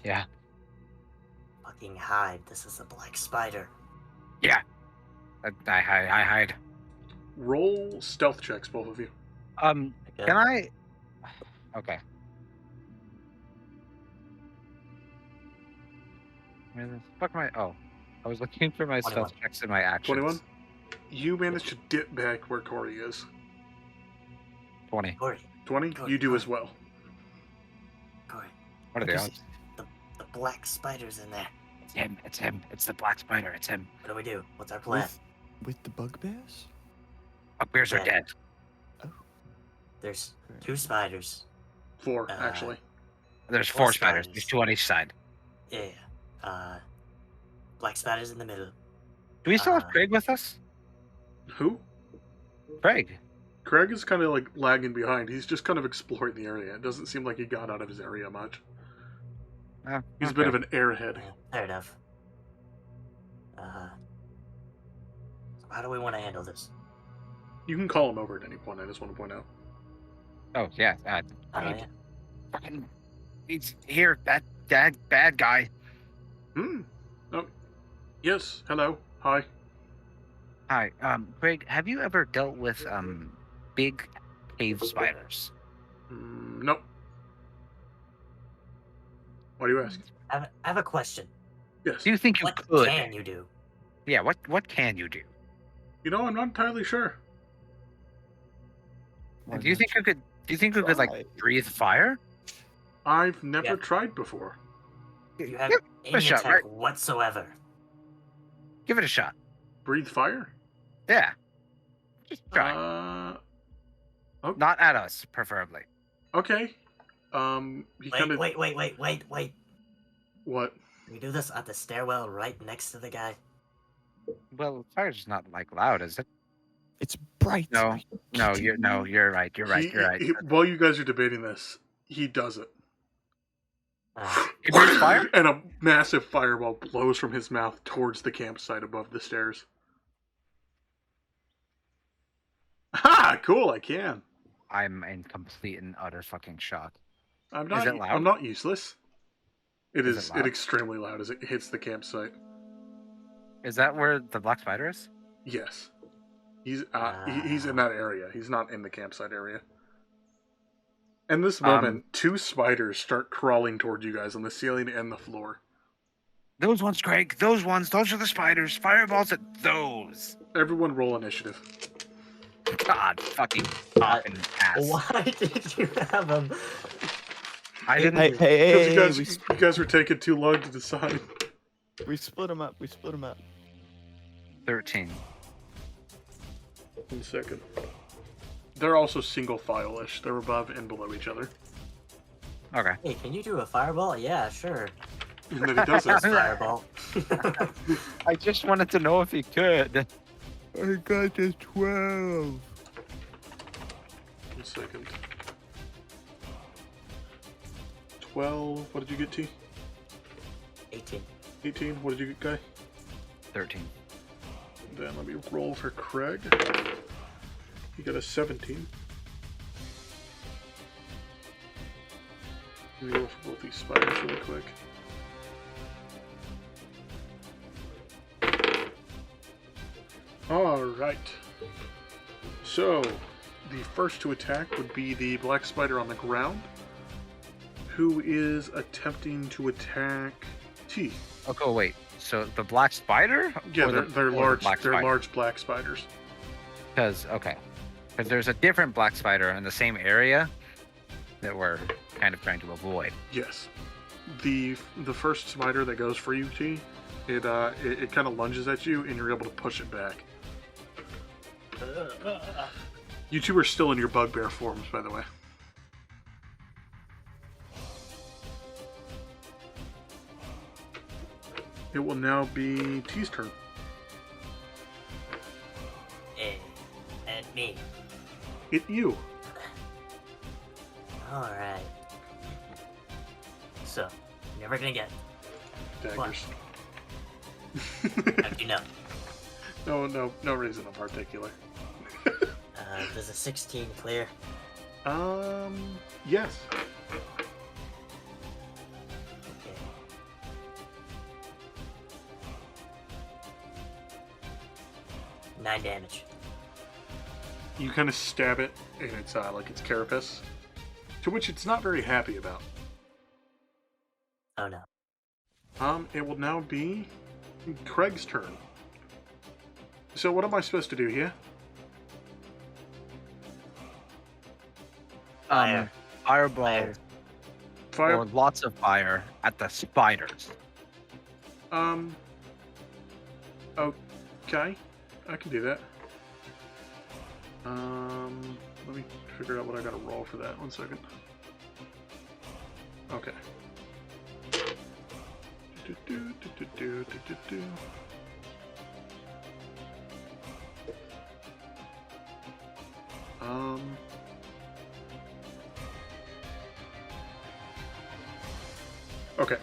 Yeah. Fucking hide. This is a black spider. Yeah. I hide. Roll stealth checks, both of you. Can I? Okay. Where the fuck am I? Oh, I was looking for my 21. stealth checks and my actions. 21. You managed to dip back where Corey is. 20. Corey. 20. Corey, You do Corey. as well. Corey. What are the Just- odds? The black spider's in there. It's him. It's him. It's the black spider. It's him. What do we do? What's our plan? With the bugbears? Bugbears are Yeah. dead. There's 2 spiders. 4, actually. There's Four 4 spiders. spiders. There's 2 on each side. Yeah. Black spider's in the middle. Do we still have Craig with us? Who? Craig. Craig is kind of like lagging behind. He's just kind of exploring the area. It doesn't seem like he got out of his area much. He's a bit of an airhead. Yeah, fair enough. So how do we want to handle this? You can call him over at any point, I just want to point out. Oh yeah. Yeah. Fucking. He's here. That bad guy. Oh, yes, hello, hi. Hi. Craig. Have you ever dealt with big cave spiders? Nope. Why do you ask? I have a question. Yes. Do you think you What could? can you do? Yeah. What can you do? You know, I'm not entirely sure. Do you think you could? Do you think you could Try. like breathe fire? I've never Yeah. tried before. You have Give it any a shot, attack right? whatsoever. Give it a shot. Breathe fire? Yeah. Just try. Not at us, preferably. Okay. He kind of... Wait. What? Can we do this at the stairwell right next to the guy? Well, fire's not like loud, is it? It's bright. No, you're right. You're right. While you guys are debating this, he does it. He breathes fire? And a massive fireball blows from his mouth towards the campsite above the stairs. Ha! Cool, I can. I'm in complete and utter fucking shock. I'm Is it not. loud? I'm not useless. It Is is. it loud? Extremely loud as it hits the campsite. Is that where the black spider is? Yes. He's in that area. He's not in the campsite area. In this moment, 2 spiders start crawling toward you guys on the ceiling and the floor. Those ones, Craig. Those ones. Those are the spiders. Fireballs at those. Everyone roll initiative. God fucking fucking ass. Why did you have him? I didn't. Hey, Because you guys were taking too long to decide. we split them up. 13. 1 second. They're also single file-ish. They're above and below each other. Okay. Hey, can you do a fireball? Yeah, sure. And then he does it. Fireball. I just wanted to know if he could. I got a 12. 1 second. 12. What did you get, T? 18. 18. What did you get, Guy? 13. Then let me roll for Craig. He got a 17. Let me roll for both these spiders really quick. Alright. So, the first to attack would be the black spider on the ground, who is attempting to attack T. Okay, wait. So the black spider? Yeah, Or they're or the large. black They're spider? large black spiders. Because there's a different black spider in the same area that we're kind of trying to avoid. Yes. The first spider that goes for you, T, it kind of lunges at you, and you're able to push it back. You two are still in your bugbear forms, by the way. It will now be T's turn. And me. It you. Alright. So, you're never gonna get. Daggers. How do you know? No reason in particular. Does a 16 clear? Yes. Okay. 9 damage. You kind of stab it in its like its carapace, to which it's not very happy about. Oh no. It will now be Craig's turn. So what am I supposed to do here? Fire. Fireball Fire. or lots of fire at the spiders. Okay, I can do that. Let me figure out what I gotta roll for that. 1 second. Okay. Okay.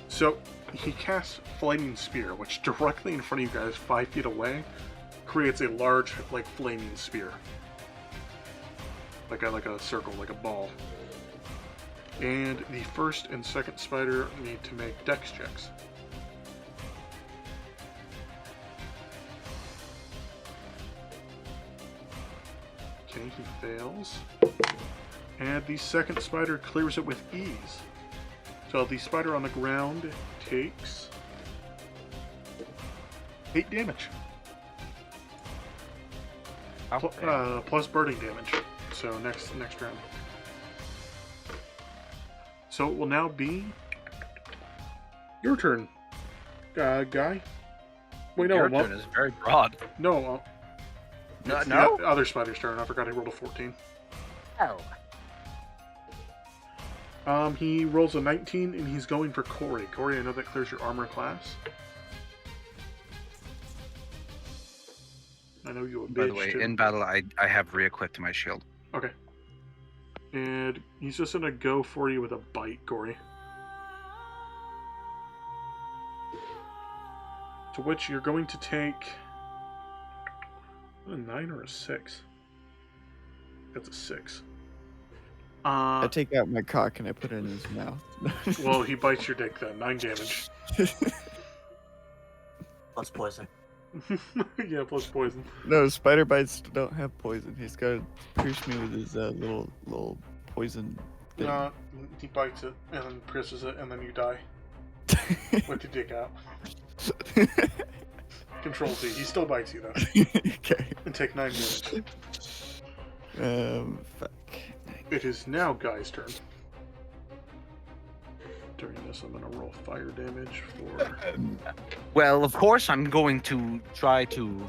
So he casts Flaming Spear, which directly in front of you guys, 5 feet away, creates a large, like, flaming spear. Like a circle, like a ball. And the first and second spider need to make dex checks. Okay, he fails. And the second spider clears it with ease. So the spider on the ground takes 8 damage. Plus burning damage. So next round. So it will now be your turn, guy. Wait, no, Your turn is very broad. no. It's No? the other spider's turn. I forgot he rolled a 14. Oh. He rolls a 19 and he's going for Corey. Corey, I know that clears your armor class. I know you a bitch. By the way, too. in battle, I have re-equipped my shield. Okay. And he's just gonna go for you with a bite, Corey. To which you're going to take a 9 or a 6. That's a 6. I take out my cock and I put it in his mouth. Well, he bites your dick then. 9 damage. Plus poison. Yeah, plus poison. No, spider bites don't have poison. He's got to pierce me with his little poison thing. He bites it and then pierces it and then you die. With your dick out. Control C. He still bites you though. Okay. And take 9 damage. Fuck. It is now Guy's turn. During this, I'm gonna roll fire damage for. Well, of course, I'm going to try to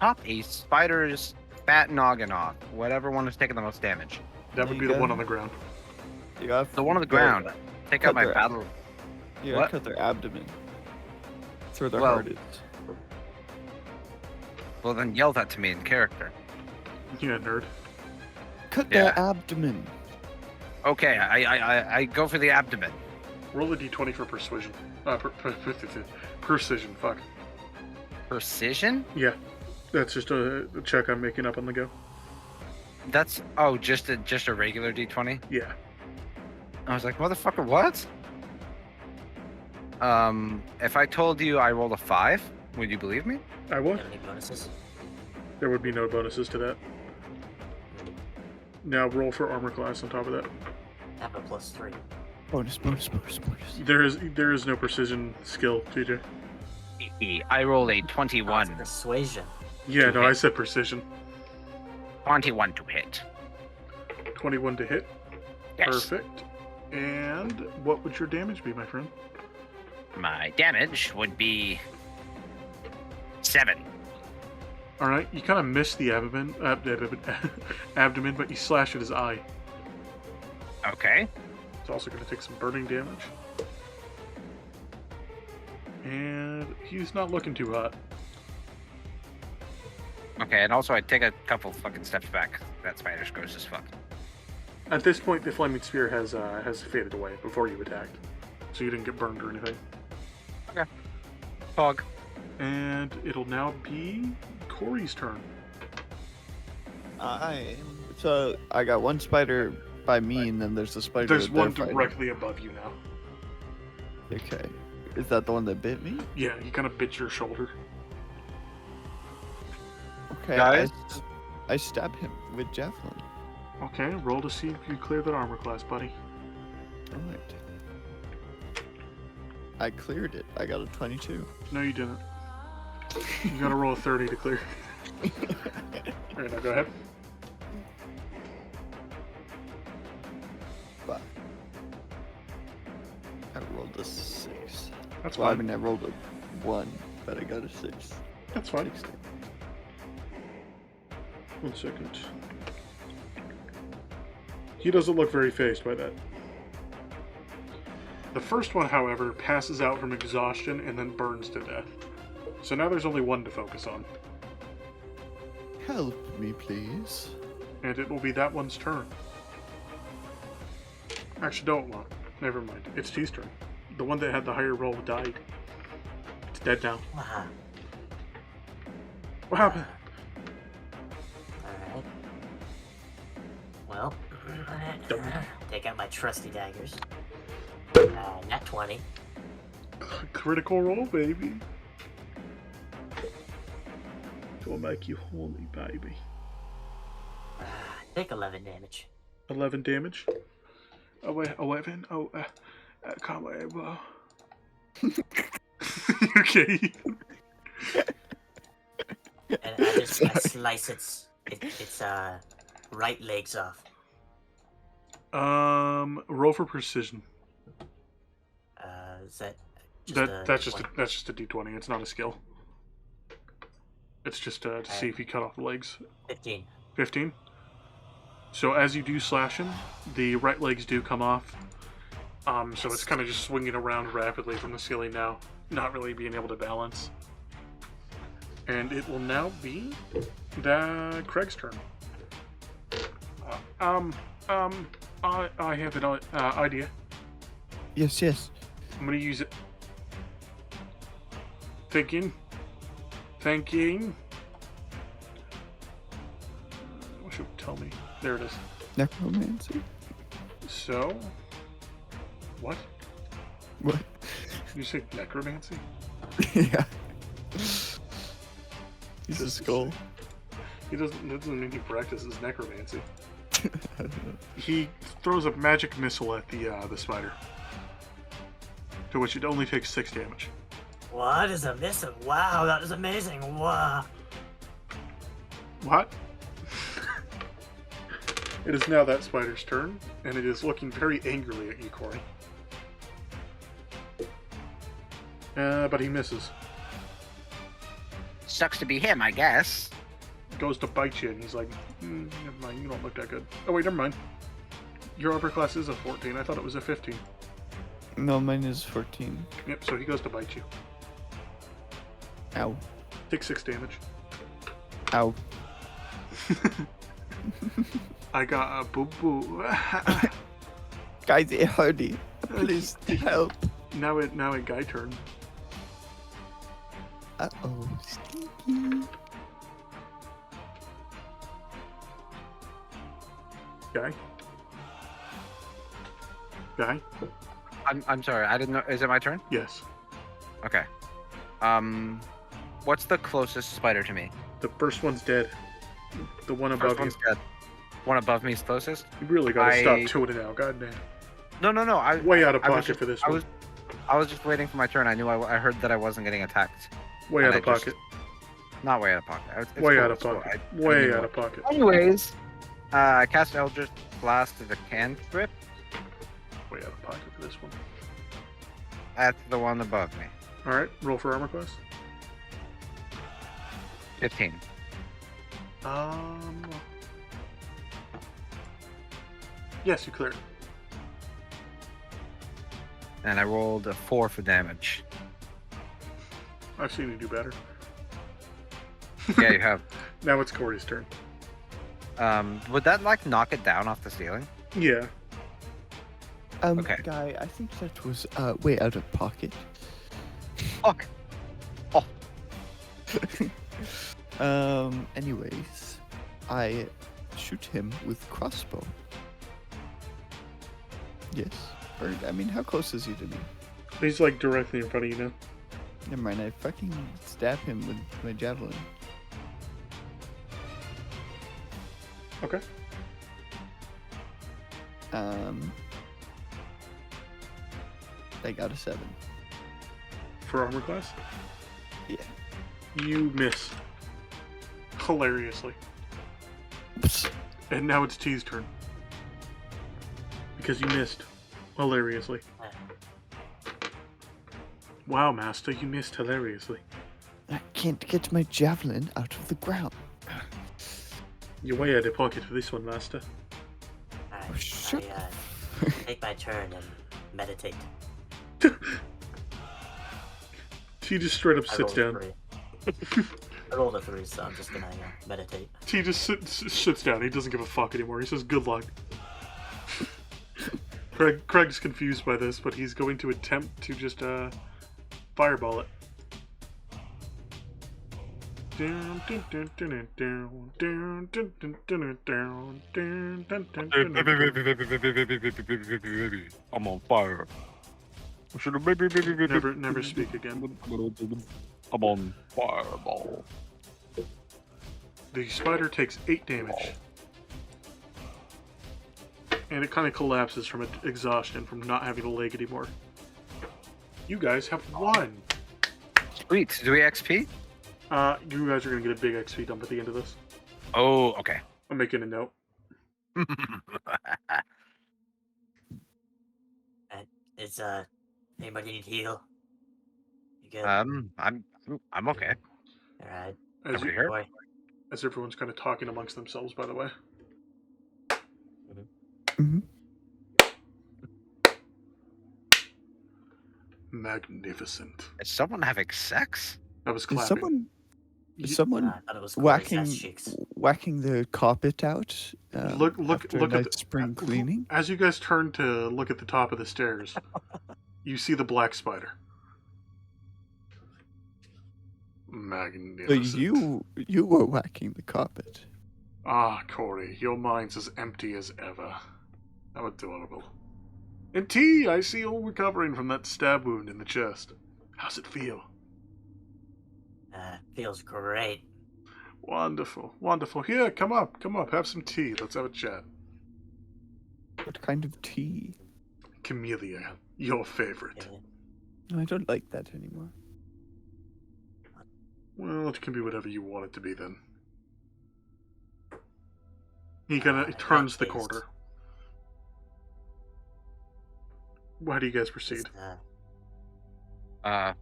pop a spider's fat noggin off. Whatever one is taking the most damage. That would be the one on the ground. You got The one on the ground. Take out my their- paddle. You What? gotta cut their abdomen. That's where their Well- heart is. Well, then yell that to me in character. Yeah, nerd. Cut Yeah. their abdomen. Okay, I go for the abdomen. Roll a d20 for persuasion. Precision, fuck. Precision? Yeah. That's just a check I'm making up on the go. That's just a regular D20. Yeah. I was like, motherfucker, what? If I told you I rolled a 5, would you believe me? I would. Have any bonuses? There would be no bonuses to that. Now roll for armor class on top of that. Have a +3. Bonus. There is no precision skill, TJ. I rolled a Oh, it's 21. persuasion. Yeah, no, I said precision. 21 to hit. 21 to hit. Yes. Perfect. And what would your damage be, my friend? My damage would be 7. All right, you kind of miss the abdomen, abdomen, but you slash at his eye. Okay. It's also going to take some burning damage. And he's not looking too hot. Okay, and also I take a couple fucking steps back. That spider's gross as fuck. At this point, the flaming spear has faded away before you attacked, so you didn't get burned or anything. Okay. Fog. And it'll now be Corey's turn. So I got one spider by me, and then there's a spider. There's that they're one fighting. directly above you now. Okay. Is that the one that bit me? Yeah, he kind of bit your shoulder. Okay, Guys? I stab him with javelin. Okay, roll to see if you clear that armor class, buddy. Alright. I cleared it. I got a 22. No, you didn't. You gotta roll a 30 to clear. Alright, now go ahead. But I rolled a 6. That's Well, I fine. mean, I rolled a 1, but I got a 6. That's fine. 6 damage. 1 second. He doesn't look very phased by that. The first one, however, passes out from exhaustion and then burns to death. So now there's only one to focus on. Help me, please. And it will be that one's turn. Actually, don't want. Never mind. It's T's turn. The one that had the higher roll died. It's dead now. Uh-huh. What happened? Alright. Well, take out my trusty daggers. Nat 20. Critical roll, baby. It'll make you horny, baby. Take 11 damage. 11 damage. Oh wait, 11. Oh, can't wait. Well. Okay. And I slice its right legs off. Roll for precision. Is that That's just a D20. It's not a skill. It's just to see if you cut off the legs. 15. 15. So as you do slash him, the right legs do come off. So it's kind of just swinging around rapidly from the ceiling now, not really being able to balance. And it will now be Craig's turn. I have an idea. Yes, yes. I'm gonna use it. Thinking. What should tell me? There it is. Necromancy? So, what? What? Did you say necromancy? Yeah. He's a skull. That doesn't mean he practices necromancy. I don't know. He throws a magic missile at the spider, to which it only takes 6 damage. What is a missile? Wow, that is amazing. Wow. What? It is now that spider's turn, and it is looking very angrily at you, Corey. But he misses. Sucks to be him, I guess. Goes to bite you, and he's like, never mind, you don't look that good. Oh wait, never mind. Your upper class is a 14. I thought it was a 15. No, mine is 14. Yep, so he goes to bite you. Ow. Take 6 damage. Ow. I got a boo-boo. Guys, it hurty. Please help. Now it guy turn. Uh-oh. Stinky. Guy? I'm sorry, I didn't know. Is it my turn? Yes. Okay. What's the closest spider to me? The first one's dead. The one above First you. one's dead. One above me is closest? You really gotta I- stop chewing it out, goddamn. No. Way out of I was pocket just- for this I one. was just waiting for my turn. I knew I heard that I wasn't getting attacked. Way and out of I just- pocket. Not way out of pocket. It's Way cool, out of it's cool. pocket. I Way knew out more. of pocket. Anyways, I cast Eldritch Blast as a cantrip. Way out of pocket for this one. That's the one above me. Alright, roll for armor class. 15. Yes, you cleared. And I rolled a 4 for damage. I've seen you do better. Yeah, you have. Now it's Corey's turn. Would that like knock it down off the ceiling? Yeah. Okay. Guy, I think that was way out of pocket. Fuck. Anyways, I shoot him with crossbow. Yes. Or, I mean, how close is he to me? He's like directly in front of you now. Never mind, I fucking stab him with my javelin. Okay. I got a 7. For armor class? Yeah. You miss. Hilariously. And now it's T's turn. Because you missed. Hilariously. Wow, Master, you missed hilariously. I can't get my javelin out of the ground. You're way out of pocket for this one, Master. Alright, Oh, shut I take my turn and meditate. T just straight up I sits rolled a down. 3. I rolled a 3, so I'm just gonna meditate. T just sits down. He doesn't give a fuck anymore. He says, good luck. Craig's confused by this, but he's going to attempt to just, fireball it. I'm on fire. Never speak again. I'm on fireball. The spider takes 8 damage. And it kind of collapses from exhaustion from not having a leg anymore. You guys have won! Sweet. Do we XP? You guys are going to get a big XP dump at the end of this. Oh, okay. I'm making a note. Is anybody need heal? You good? I'm okay. Alright. As, Over here? Boy. as everyone's kind of talking amongst themselves, by the way. Mm-hmm. Magnificent. Is someone having sex? That was Is clapping. someone I thought it was Corey's ass whacking cheeks. whacking the carpet out? Look after at a nice the spring cleaning. As you guys turn to look at the top of the stairs, you see the black spider. So Magnificent. you were whacking the carpet. Ah, Corey, your mind's as empty as ever. How adorable. And T, I see you're recovering from that stab wound in the chest. How's it feel? Feels great. Wonderful, wonderful. Here, come up, have some tea. Let's have a chat. What kind of tea? Camellia, your favorite. Yeah. No, I don't like that anymore. Well, it can be whatever you want it to be then. He turns the taste. corner. How do you guys proceed? Just,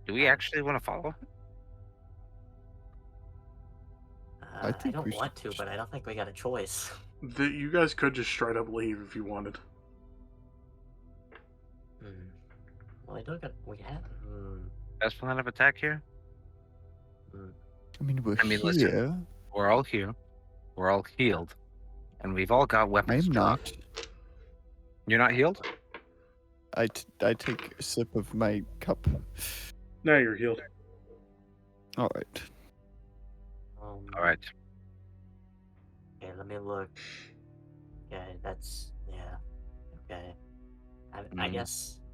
Do we actually want to follow? I I think don't we want should- to, but I don't think we got a choice. You guys could just straight up leave if you wanted. Well, we have. Best plan of attack here? I mean, we're here. Listen. We're all here. We're all healed. And we've all got weapons. I'm not. You're not healed? I take a sip of my cup. Now you're healed. All right. All right. Okay, let me look. Okay, that's okay.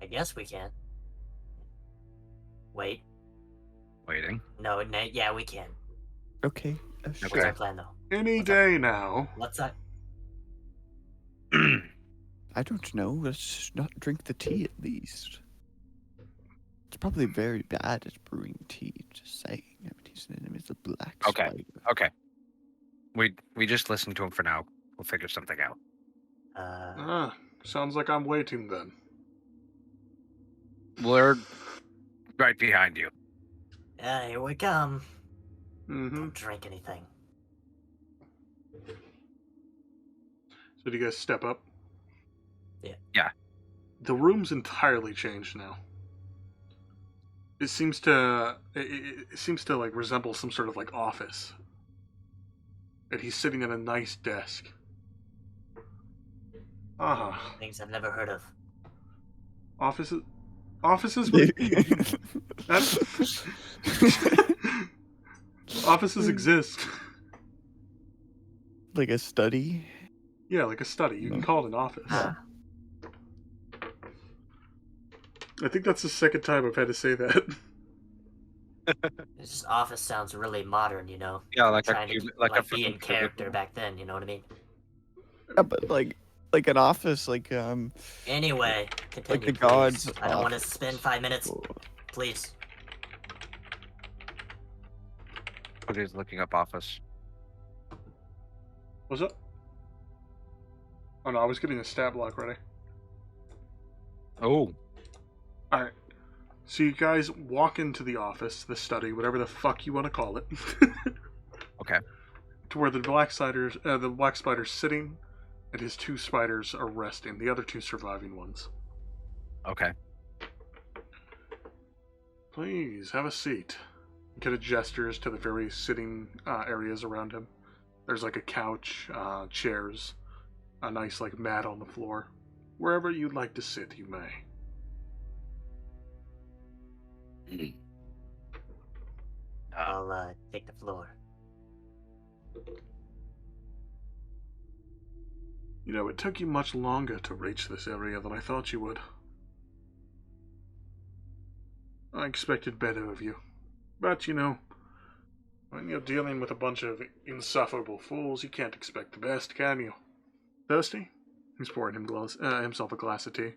I guess we can. Wait. Waiting. No, yeah, we can. Okay. What's Okay. our plan though? Any day now. What's that? I don't know. Let's not drink the tea at least. It's probably very bad at brewing tea. Just saying. I mean, his name is a black Okay. spider. Okay. We just listen to him for now. We'll figure something out. Sounds like I'm waiting then. We're right behind you. Yeah, here we come. Mm-hmm. Don't drink anything. So do you guys step up? Yeah. Yeah. The room's entirely changed now. It seems to like resemble some sort of like office. And he's sitting at a nice desk. Things I've never heard of. Offices offices exist. Like a study. Yeah, like a study. You can call it an office. Ah, I think that's the second time I've had to say that. This office sounds really modern, you know. Yeah, like a Trying to cube, like a be in fucking character cubicle. back then. You know what I mean? Yeah, but like an office, Anyway, continue, the please. guards' I don't want to office. spend 5 minutes. Or- Please. Cody's looking up office. What's up? Oh no, I was getting a stat block ready. Oh, Alright. So you guys walk into the office, the study, whatever the fuck you want to call it. okay. To where the black spider's sitting, and his 2 spiders are resting, the other 2 surviving ones. Okay. Please, have a seat. Kid gestures to the various sitting areas around him. There's like a couch, chairs, a nice like mat on the floor. Wherever you'd like to sit, you may. I'll take the floor. You know, it took you much longer to reach this area than I thought you would. I expected better of you. But, you know, when you're dealing with a bunch of insufferable fools, you can't expect the best, can you? Thirsty? He's pouring himself a glass of tea.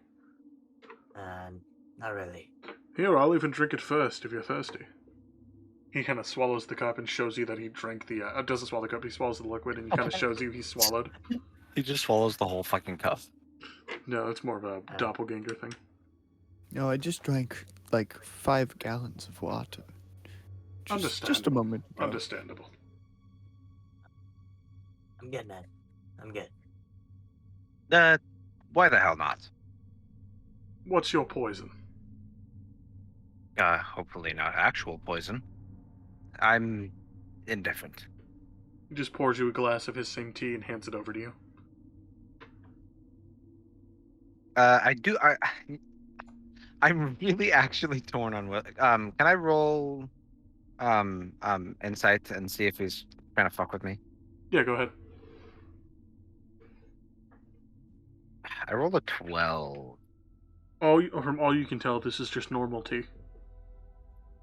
Not really. Here, I'll even drink it first if you're thirsty. He kind of swallows the cup and shows you that he drank the... doesn't swallow the cup, he swallows the liquid and he kind of shows you he swallowed. He just swallows the whole fucking cup. No, it's more of a doppelganger thing. No, I just drank like 5 gallons of water. Just a moment ago. Understandable. I'm good, man. I'm good. Why the hell not? What's your poison? Hopefully not actual poison. I'm indifferent. He just pours you a glass of his same tea and hands it over to you. I'm really actually torn on what. Can I roll, insight and see if he's trying to fuck with me? Yeah, go ahead. I rolled a 12. From all you can tell, this is just normal tea.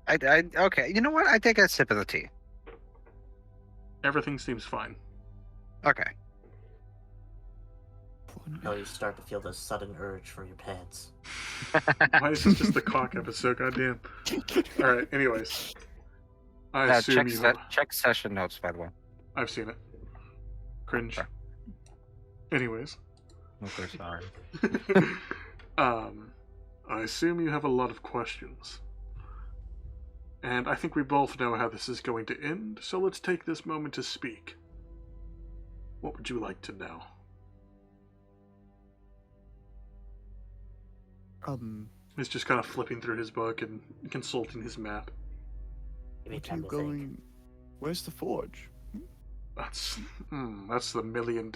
Okay. You know what? I take a sip of the tea. Everything seems fine. Okay. Oh, you start to feel the sudden urge for your pants. Why is this just the cock episode? Goddamn. Alright, anyways. I assume you have... check session notes, by the way. I've seen it. Cringe. Okay. Anyways. Okay, sorry. I assume you have a lot of questions. And I think we both know how this is going to end, so let's take this moment to speak. What would you like to know? He's just kind of flipping through his book and consulting his map. What are you going? Where's the forge? That's the million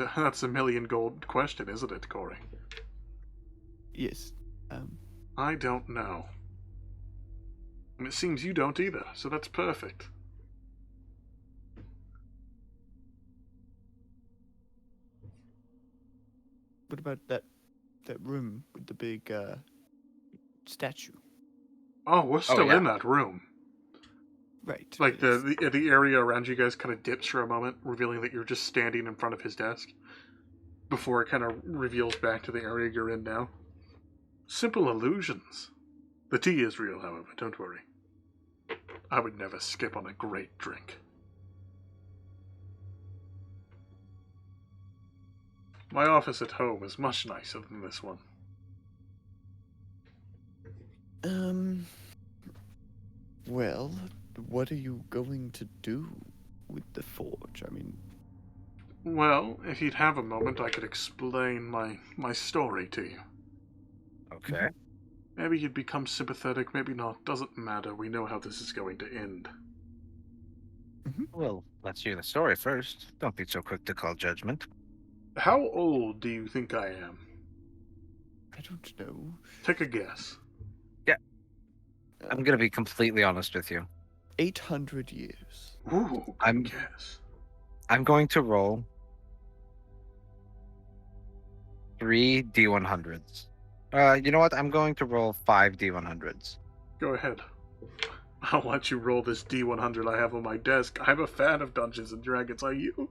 gold question, isn't it, Corey? Yes. I don't know. And it seems you don't either, so that's perfect. What about that room with the big statue? Oh, we're still in that room. Right. Like the area around you guys kind of dips for a moment, revealing that you're just standing in front of his desk, before it kind of reveals back to the area you're in now. Simple illusions. The tea is real, however, don't worry. I would never skip on a great drink. My office at home is much nicer than this one. Well, what are you going to do with the forge? I mean... Well, if you'd have a moment, I could explain my story to you. Okay. Maybe you'd become sympathetic, maybe not. Doesn't matter. We know how this is going to end. Well, let's hear the story first. Don't be so quick to call judgment. How old do you think I am? I don't know. Take a guess. Yeah. I'm gonna be completely honest with you. 800 years. Ooh, good guess. I'm going to roll 3 D100s. You know what? I'm going to roll 5 D100s. Go ahead. I'll let you roll this D100 I have on my desk. I'm a fan of Dungeons and Dragons, are you?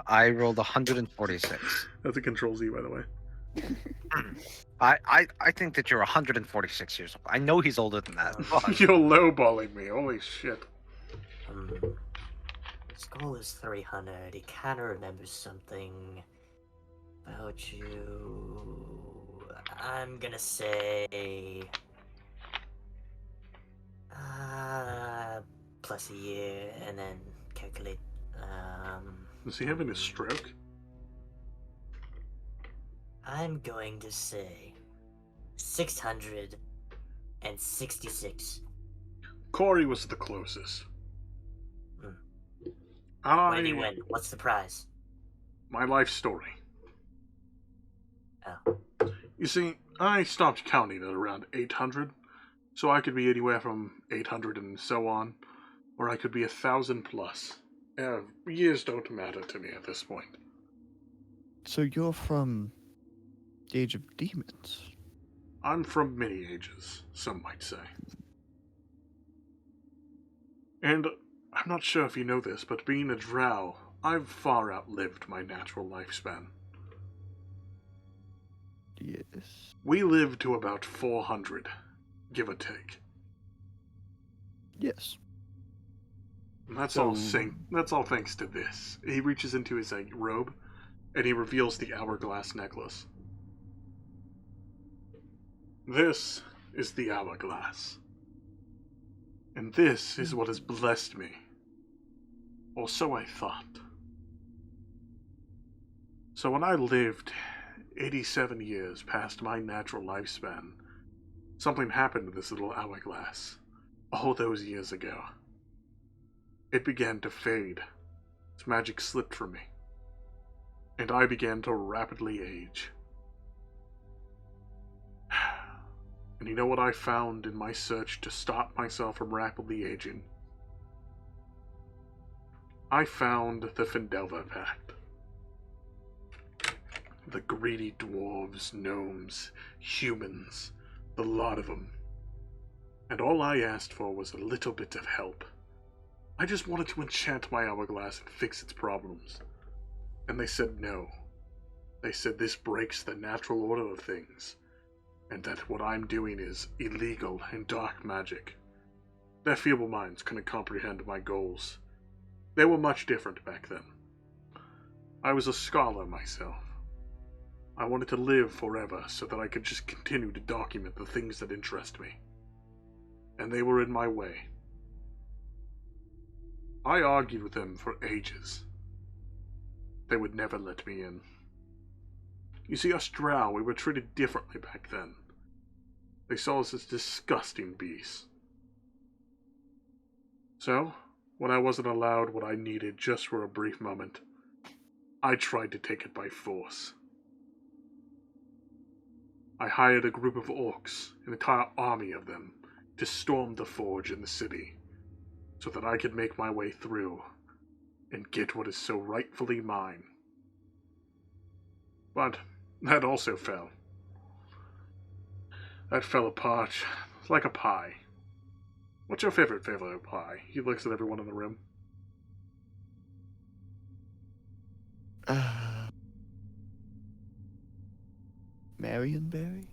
I rolled 146. That's a Control Z, by the way. I think that you're 146 years old. I know he's older than that. But You're lowballing me. Holy shit. His goal is 300. He kind of remembers something about you. I'm gonna say... plus a year, and then calculate, Is he having a stroke? I'm going to say 666. Corey was the closest. What did he win? What's the prize? My life story. Oh. You see, I stopped counting at around 800, so I could be anywhere from 800 and so on, or I could be 1,000 plus. Years don't matter to me at this point. So you're from the Age of Demons? I'm from many ages, some might say. And I'm not sure if you know this, but being a drow, I've far outlived my natural lifespan. Yes. We live to about 400, give or take. Yes. And that's So- all thanks to this. He reaches into his robe, and he reveals the Hourglass Necklace. This is the Hourglass. And this is what has blessed me. Or so I thought. So when I lived 87 years past my natural lifespan, something happened to this little hourglass all those years ago. It began to fade. Its magic slipped from me. And I began to rapidly age. And you know what I found in my search to stop myself from rapidly aging? I found the Findelva Pact. The greedy dwarves, gnomes, humans, the lot of them. And all I asked for was a little bit of help. I just wanted to enchant my hourglass and fix its problems. And they said no. They said this breaks the natural order of things, and that what I'm doing is illegal and dark magic. Their feeble minds couldn't comprehend my goals. They were much different back then. I was a scholar myself. I wanted to live forever so that I could just continue to document the things that interest me. And they were in my way. I argued with them for ages. They would never let me in. You see, us drow, we were treated differently back then. They saw us as disgusting beasts. So, when I wasn't allowed what I needed just for a brief moment, I tried to take it by force. I hired a group of orcs, an entire army of them, to storm the forge in the city, so that I could make my way through and get what is so rightfully mine. But that also fell. That fell apart like a pie. What's your favorite pie? He looks at everyone in the room. Marionberry?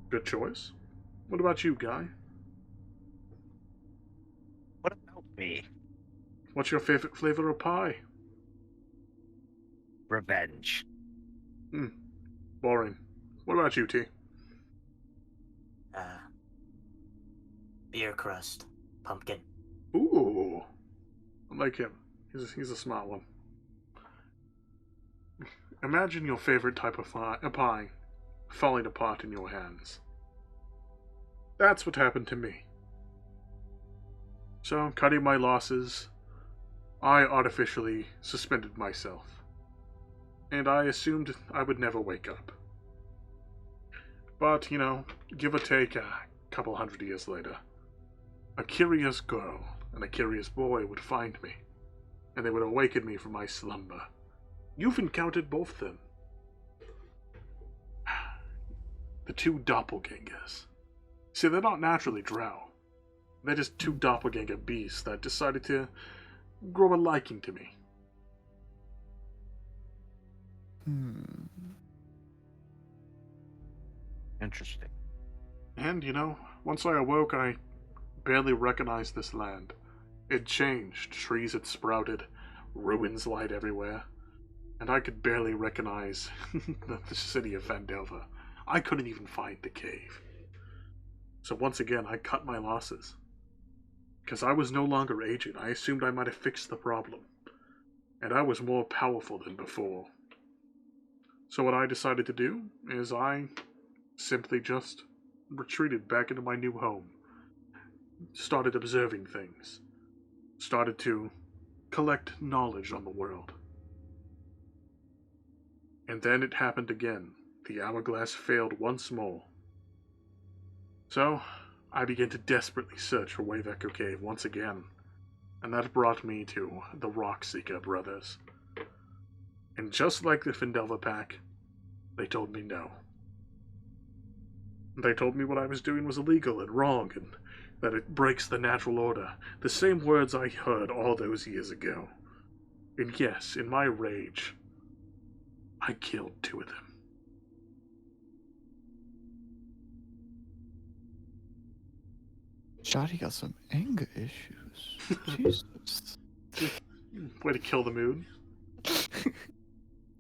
Good choice. What about you, Guy? what about me? What's your favorite flavor of pie? Revenge. Boring. What about you, T? Beer crust. Pumpkin. Ooh. I like him. He's a smart one. Imagine your favorite type of pie falling apart in your hands. That's what happened to me. So, cutting my losses, I artificially suspended myself. And I assumed I would never wake up. But, give or take a couple hundred years later, a curious girl and a curious boy would find me, and they would awaken me from my slumber. You've encountered both them. The two doppelgangers. See, they're not naturally drow. They're just two doppelganger beasts that decided to grow a liking to me. Interesting. And, once I awoke, I barely recognized this land. It changed, trees had sprouted, ruins lied everywhere, and I could barely recognize the city of Vandelva. I couldn't even find the cave. So once again, I cut my losses. Because I was no longer aging, I assumed I might have fixed the problem. And I was more powerful than before. So what I decided to do is I simply just retreated back into my new home. Started observing things. Started to collect knowledge on the world. And then it happened again. The hourglass failed once more. So, I began to desperately search for Wayvecker Cave once again. And that brought me to the Rockseeker brothers. And just like the Findelva pack, they told me no. They told me what I was doing was illegal and wrong, and that it breaks the natural order. The same words I heard all those years ago. And yes, in my rage, I killed two of them. Shotty got some anger issues. Jesus. Way to kill the mood.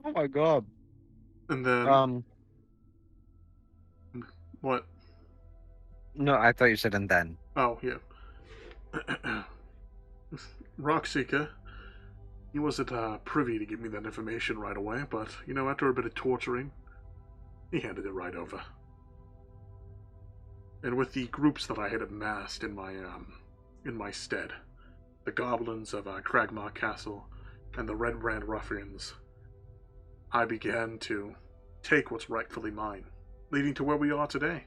Oh my god. And then... What? No, I thought you said and then. Oh, yeah. Rockseeker, he wasn't privy to give me that information right away, but, after a bit of torturing, he handed it right over. And with the groups that I had amassed in my stead, the goblins of Cragmaw Castle and the Red Brand Ruffians, I began to take what's rightfully mine, leading to where we are today.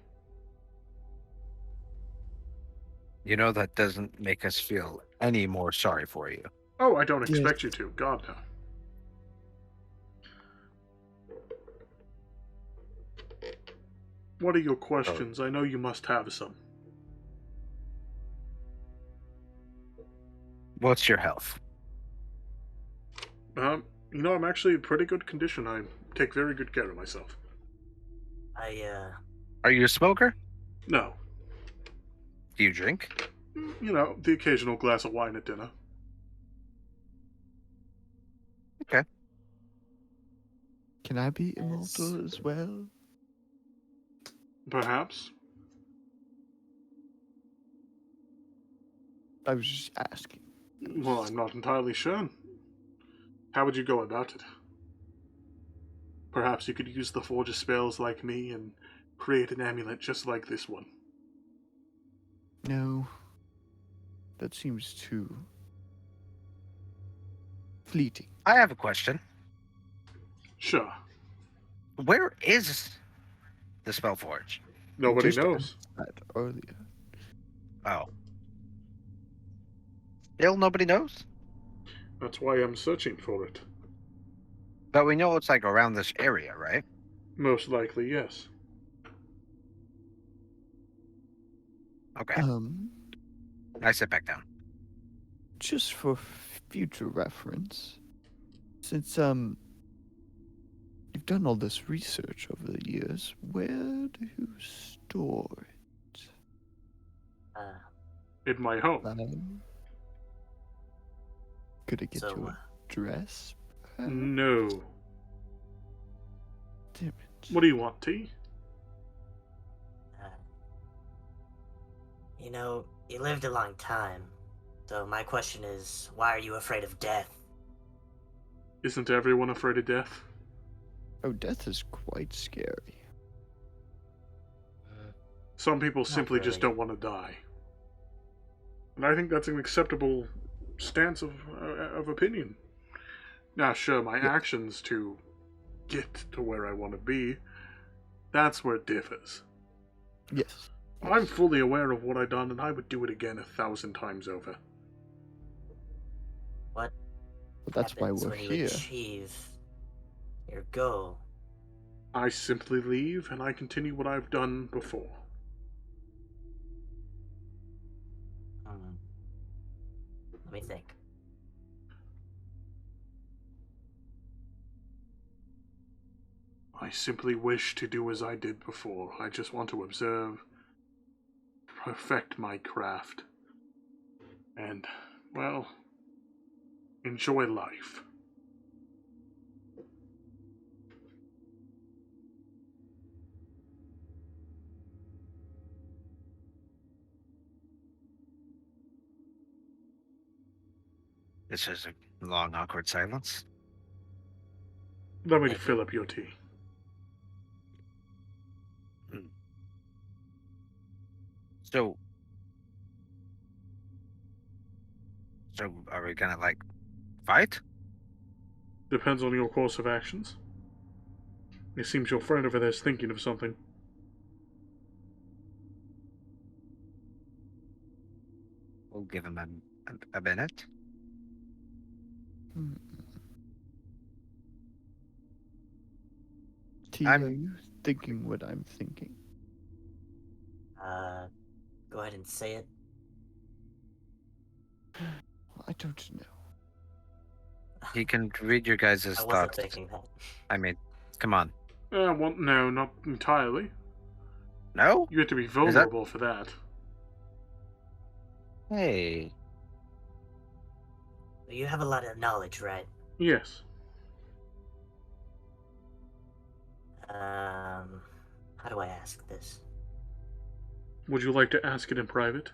That doesn't make us feel any more sorry for you. Oh, I don't expect you to. God, no. What are your questions? I know you must have some. What's your health? I'm actually in pretty good condition. I take very good care of myself. Are you a smoker? No. Do you drink? The occasional glass of wine at dinner. Okay. Can I be immortal as well? Perhaps. I was just asking. Well, I'm not entirely sure. How would you go about it? Perhaps you could use the Forge of Spells like me and create an amulet just like this one. No. That seems too fleeting. I have a question. Sure. Where is the Spellforge? Nobody Just knows. That earlier. Oh. Still nobody knows? That's why I'm searching for it. But we know it's like around this area, right? Most likely, yes. Okay. I sit back down. Just for future reference, since you've done all this research over the years, where do you store it? In my home. Could I get So, you a dress? No. Damn it. What do you want, T? You lived a long time. So my question is, why are you afraid of death? Isn't everyone afraid of death? Oh, death is quite scary. Some people Not simply just really. don't want to die. And I think that's an acceptable stance of opinion. Now, sure, my actions to get to where I want to be, that's where it differs. Yes. I'm fully aware of what I've done, and I would do it again 1,000 times over. What But that's why happens we're when you here. achieve your goal? I simply leave, and I continue what I've done before. me think. I simply wish to do as I did before. I just want to observe, perfect my craft, and, well, enjoy life. This is a long, awkward silence. Let me Thank fill up your tea. So, are we gonna like fight? Depends on your course of actions. It seems your friend over there is thinking of something. We'll give him a minute. T, I'm- are you thinking what I'm thinking? Go ahead and say it. I don't know. He can read your guys' I wasn't thoughts. thinking that. I mean, come on. Well, no, not entirely. No? You have to be vulnerable for that. Hey. You have a lot of knowledge, right? Yes. How do I ask this? Would you like to ask it in private?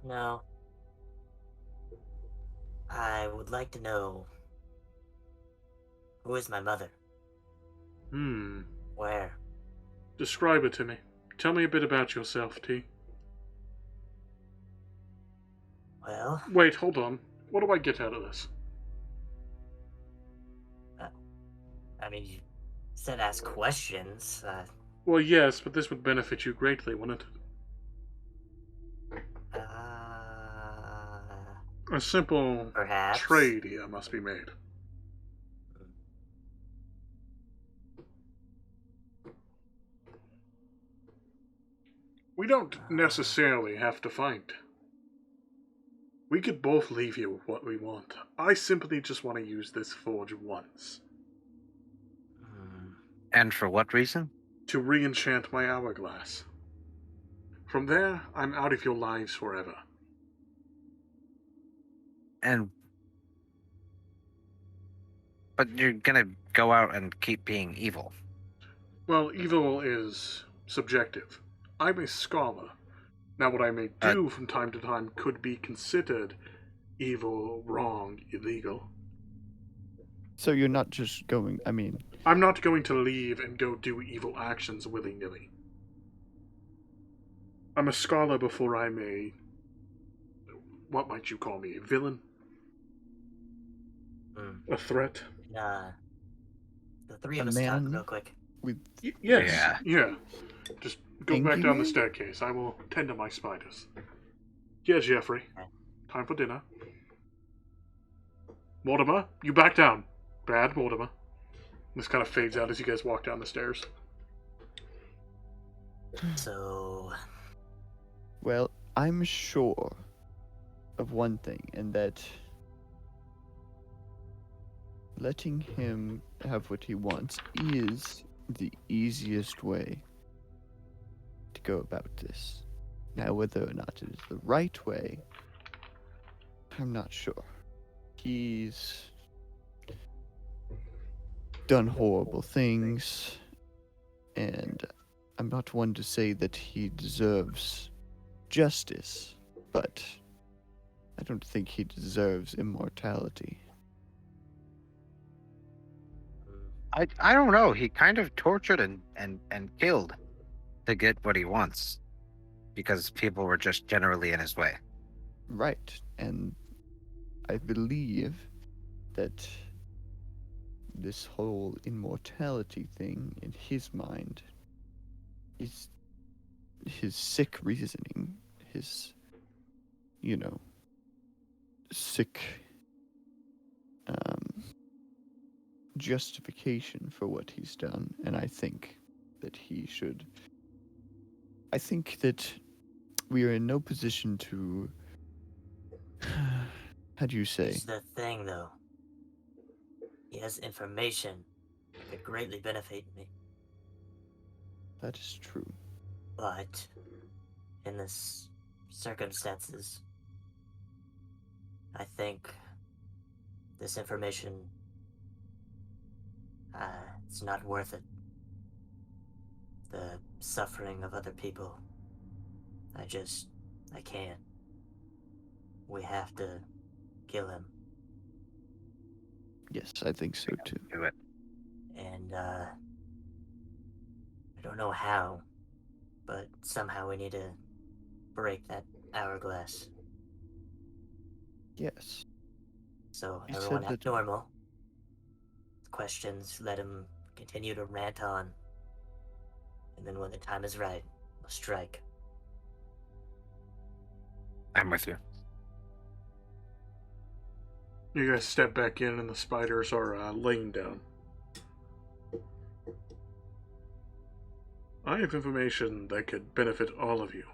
No. I would like to know, who is my mother? Where? Describe it to me. Tell me a bit about yourself, T. Well, Wait, hold on. What do I get out of this? I mean, you said ask questions. Well, yes, but this would benefit you greatly, wouldn't it? A simple Perhaps. trade here must be made. We don't necessarily have to fight. We could both leave here with what we want. I simply just want to use this forge once. And for what reason? To re-enchant my hourglass. From there, I'm out of your lives forever. But you're gonna go out and keep being evil. Well, evil is subjective. I'm a scholar. Now, what I may do from time to time could be considered evil, wrong, illegal. So you're not just going, I mean... I'm not going to leave and go do evil actions willy-nilly. I'm a scholar before I'm a... what might you call me? A villain? A threat? The three of A us talk man real quick. with... Yes. Yeah. Just go back down the Angry? staircase. I will tend to my spiders. Yeah, Jeffrey. Okay. Time for dinner. Mortimer, you back down. Bad, Mortimer. This kind of fades out as you guys walk down the stairs. So, Well, I'm sure of one thing, and that letting him have what he wants is the easiest way to go about this. Now, whether or not it is the right way, I'm not sure. He's done horrible things, and I'm not one to say that he deserves justice, but I don't think he deserves immortality. I don't know. He kind of tortured and killed to get what he wants. Because people were just generally in his way. Right, and I believe that this whole immortality thing in his mind is his sick reasoning, his, sick justification for what he's done, and I think that he should. I think that we are in no position to. How do you say? Here's the thing, though. He has information that could greatly benefit me. That is true. But in this circumstances, I think this information, it's not worth it. The suffering of other people, I can't. We have to kill him. Yes, I think so too. Do it. And, I don't know how, but somehow we need to break that hourglass. Yes. So You everyone said act that- normal. Questions, let him continue to rant on. And then when the time is right, we'll strike. I'm with you. You guys step back in, and the spiders are laying down. I have information that could benefit all of you.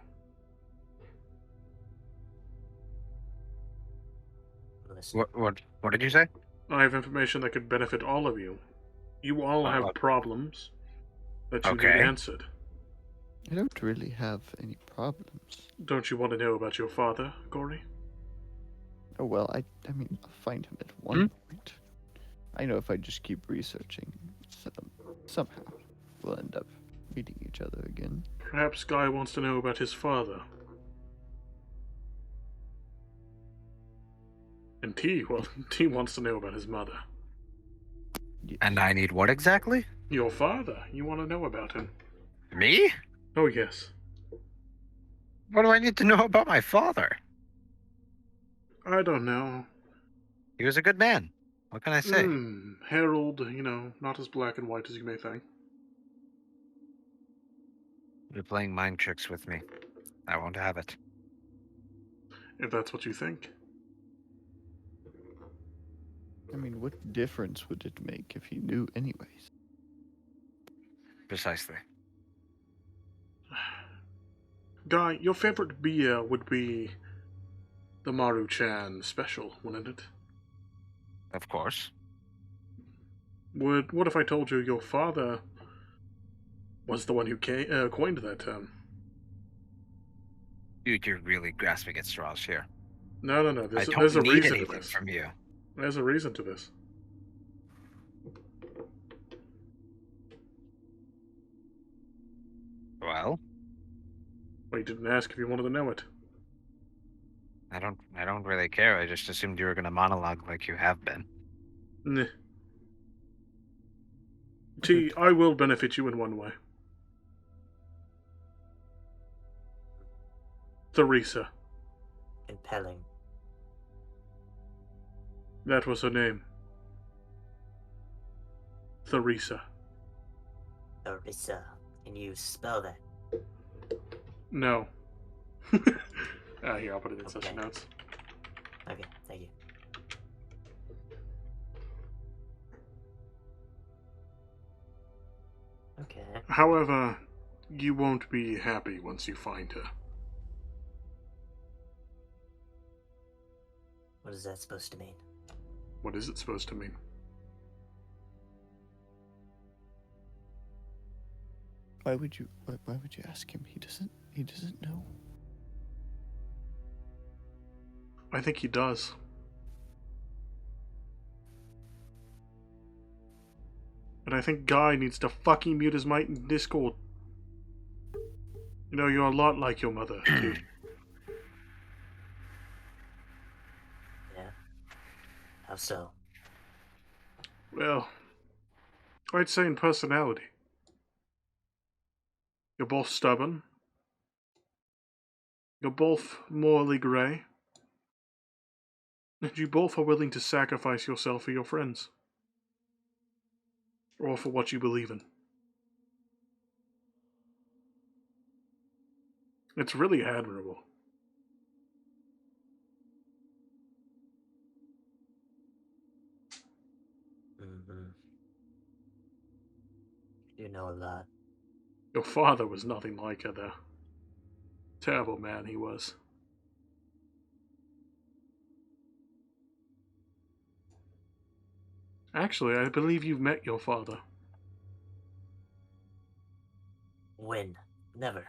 Listen, What did you say? I have information that could benefit all of you. You all have problems that you need Okay. answered. I don't really have any problems. Don't you want to know about your father, Gory? Oh well, I mean, I'll find him at one point. I know if I just keep researching, somehow we'll end up meeting each other again. Perhaps Guy wants to know about his father. And T wants to know about his mother. Yes. And I need what exactly? Your father. You want to know about him. Me? Oh, yes. What do I need to know about my father? I don't know. He was a good man. What can I say? Harold, not as black and white as you may think. You're playing mind tricks with me. I won't have it. If that's what you think. I mean, what difference would it make if he knew anyways? Precisely. Guy, your favorite beer would be the Maru-chan special, wouldn't it? Of course. What if I told you your father was the one who coined that term? Dude, you're really grasping at straws here. No. I There's don't a need reason to anything this. from you. There's a reason to this. Well, Well, you didn't ask if you wanted to know it. I don't really care. I just assumed you were gonna monologue like you have been. Nah. T, I will benefit you in one way. Theresa. compelling. That was her name. Theresa. Orisa. Can you spell that? No. Here, I'll put it in session Okay. notes. Okay, thank you. Okay. However, you won't be happy once you find her. What is that supposed to mean? What is it supposed to mean? Why would you ask him? He doesn't know. I think he does. And I think Guy needs to fucking mute his mic in Discord. You know, you're a lot like your mother, too. Yeah. How so? Well, I'd say in personality. You're both stubborn. You're both morally grey. And you both are willing to sacrifice yourself for your friends. Or for what you believe in. It's really admirable. Mm-hmm. You know a lot. Your father was nothing like her, though. Terrible man he was. Actually, I believe you've met your father. When? Never.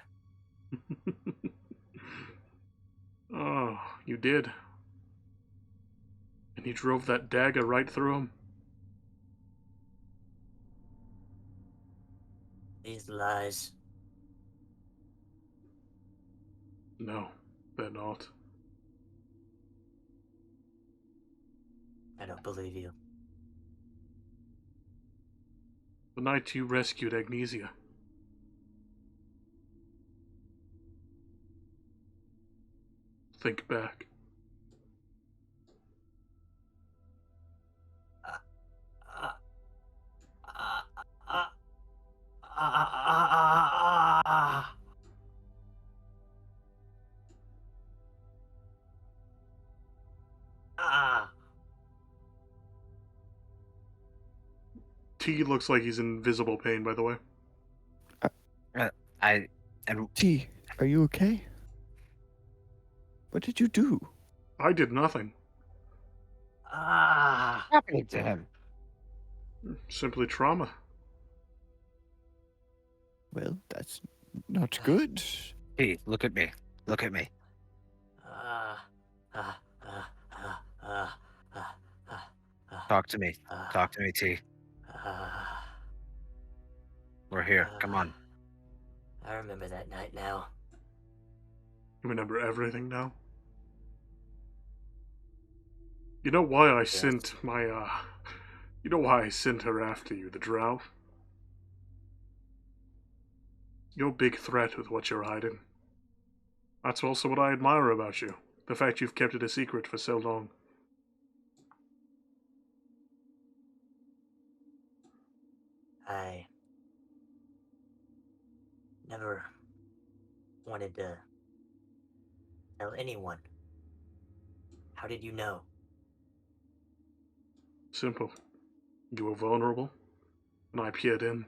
Oh, you did. And you drove that dagger right through him? These lies. No, they're not. I don't believe you. The night you rescued Agnesia. Think back. Uh, uh, uh, uh, uh, T looks like he's in visible pain, by the way. I and T, are you okay? What did you do? I did nothing. ah. happening to him. Simply trauma. Well, that's not good. Hey, look at me. Look at me. Talk to me. Talk to me, T. We're here. Come on. I remember that night now. You remember everything now? You know why I sent my, You know why I sent her after you, the drow? You're a big threat with what you're hiding. That's also what I admire about you. The fact you've kept it a secret for so long. I never wanted to tell anyone. How did you know? Simple. You were vulnerable, and I peered in.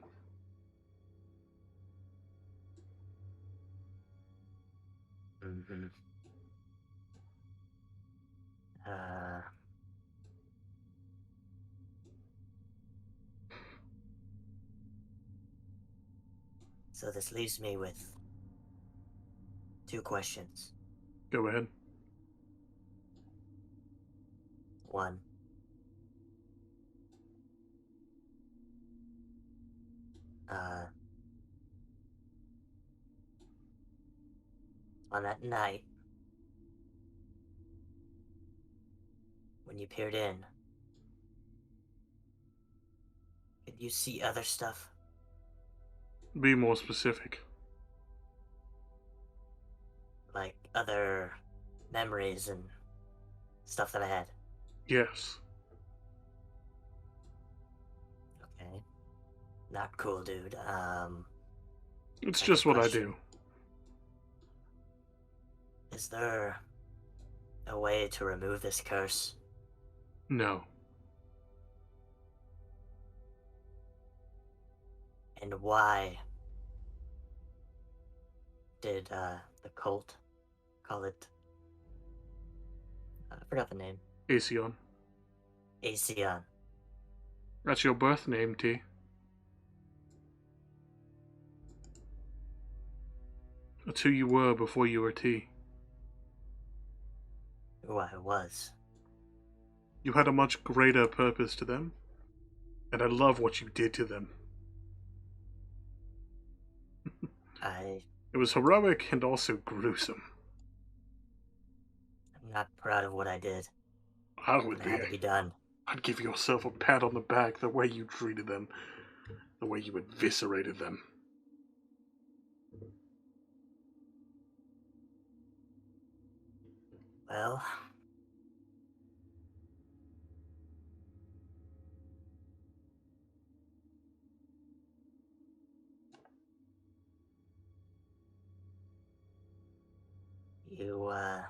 Mm-hmm. So this leaves me with 2 questions. Go ahead. 1. On that night, when you peered in, did you see other stuff? Be more specific. Like other memories and stuff that I had? Yes. Okay. Not cool, dude. It's Second just what I question. do. Is there a way to remove this curse? No. And why did the cult call it? I forgot the name. Aesion. Aesion. That's your birth name, T. That's who you were before you were T. Who I was. You had a much greater purpose to them, and I love what you did to them. It was heroic and also gruesome. I'm not proud of what I did. I would It be. had to be done. I'd give yourself a pat on the back the way you treated them, the way you eviscerated them. Well, you, I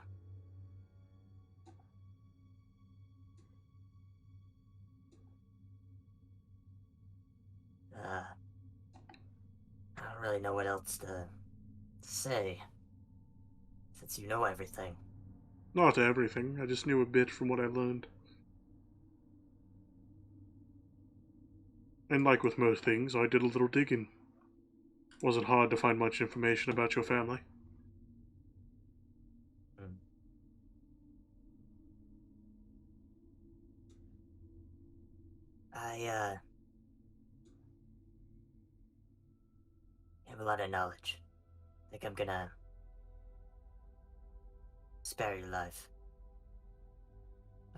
don't really know what else to say. since you know everything. Not everything. I just knew a bit from what I learned. And like with most things, I did a little digging. Wasn't hard to find much information about your family. Hmm. I have a lot of knowledge. I think I'm gonna spare your life.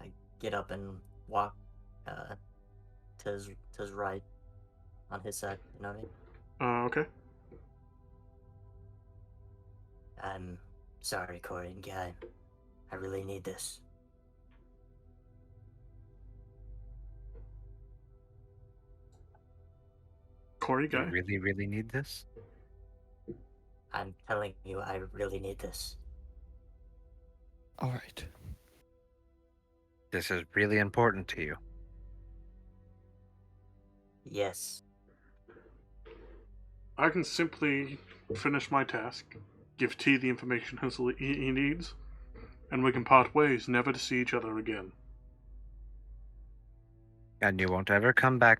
I get up and walk to his right on his side, you know what I mean? Okay. I'm sorry, Corey and Guy. I really need this. Corey, You guy. really, really need this? I'm telling you, I really need this. All right. This is really important to you. Yes. I can simply finish my task, give T the information he needs, and we can part ways, never to see each other again. And you won't ever come back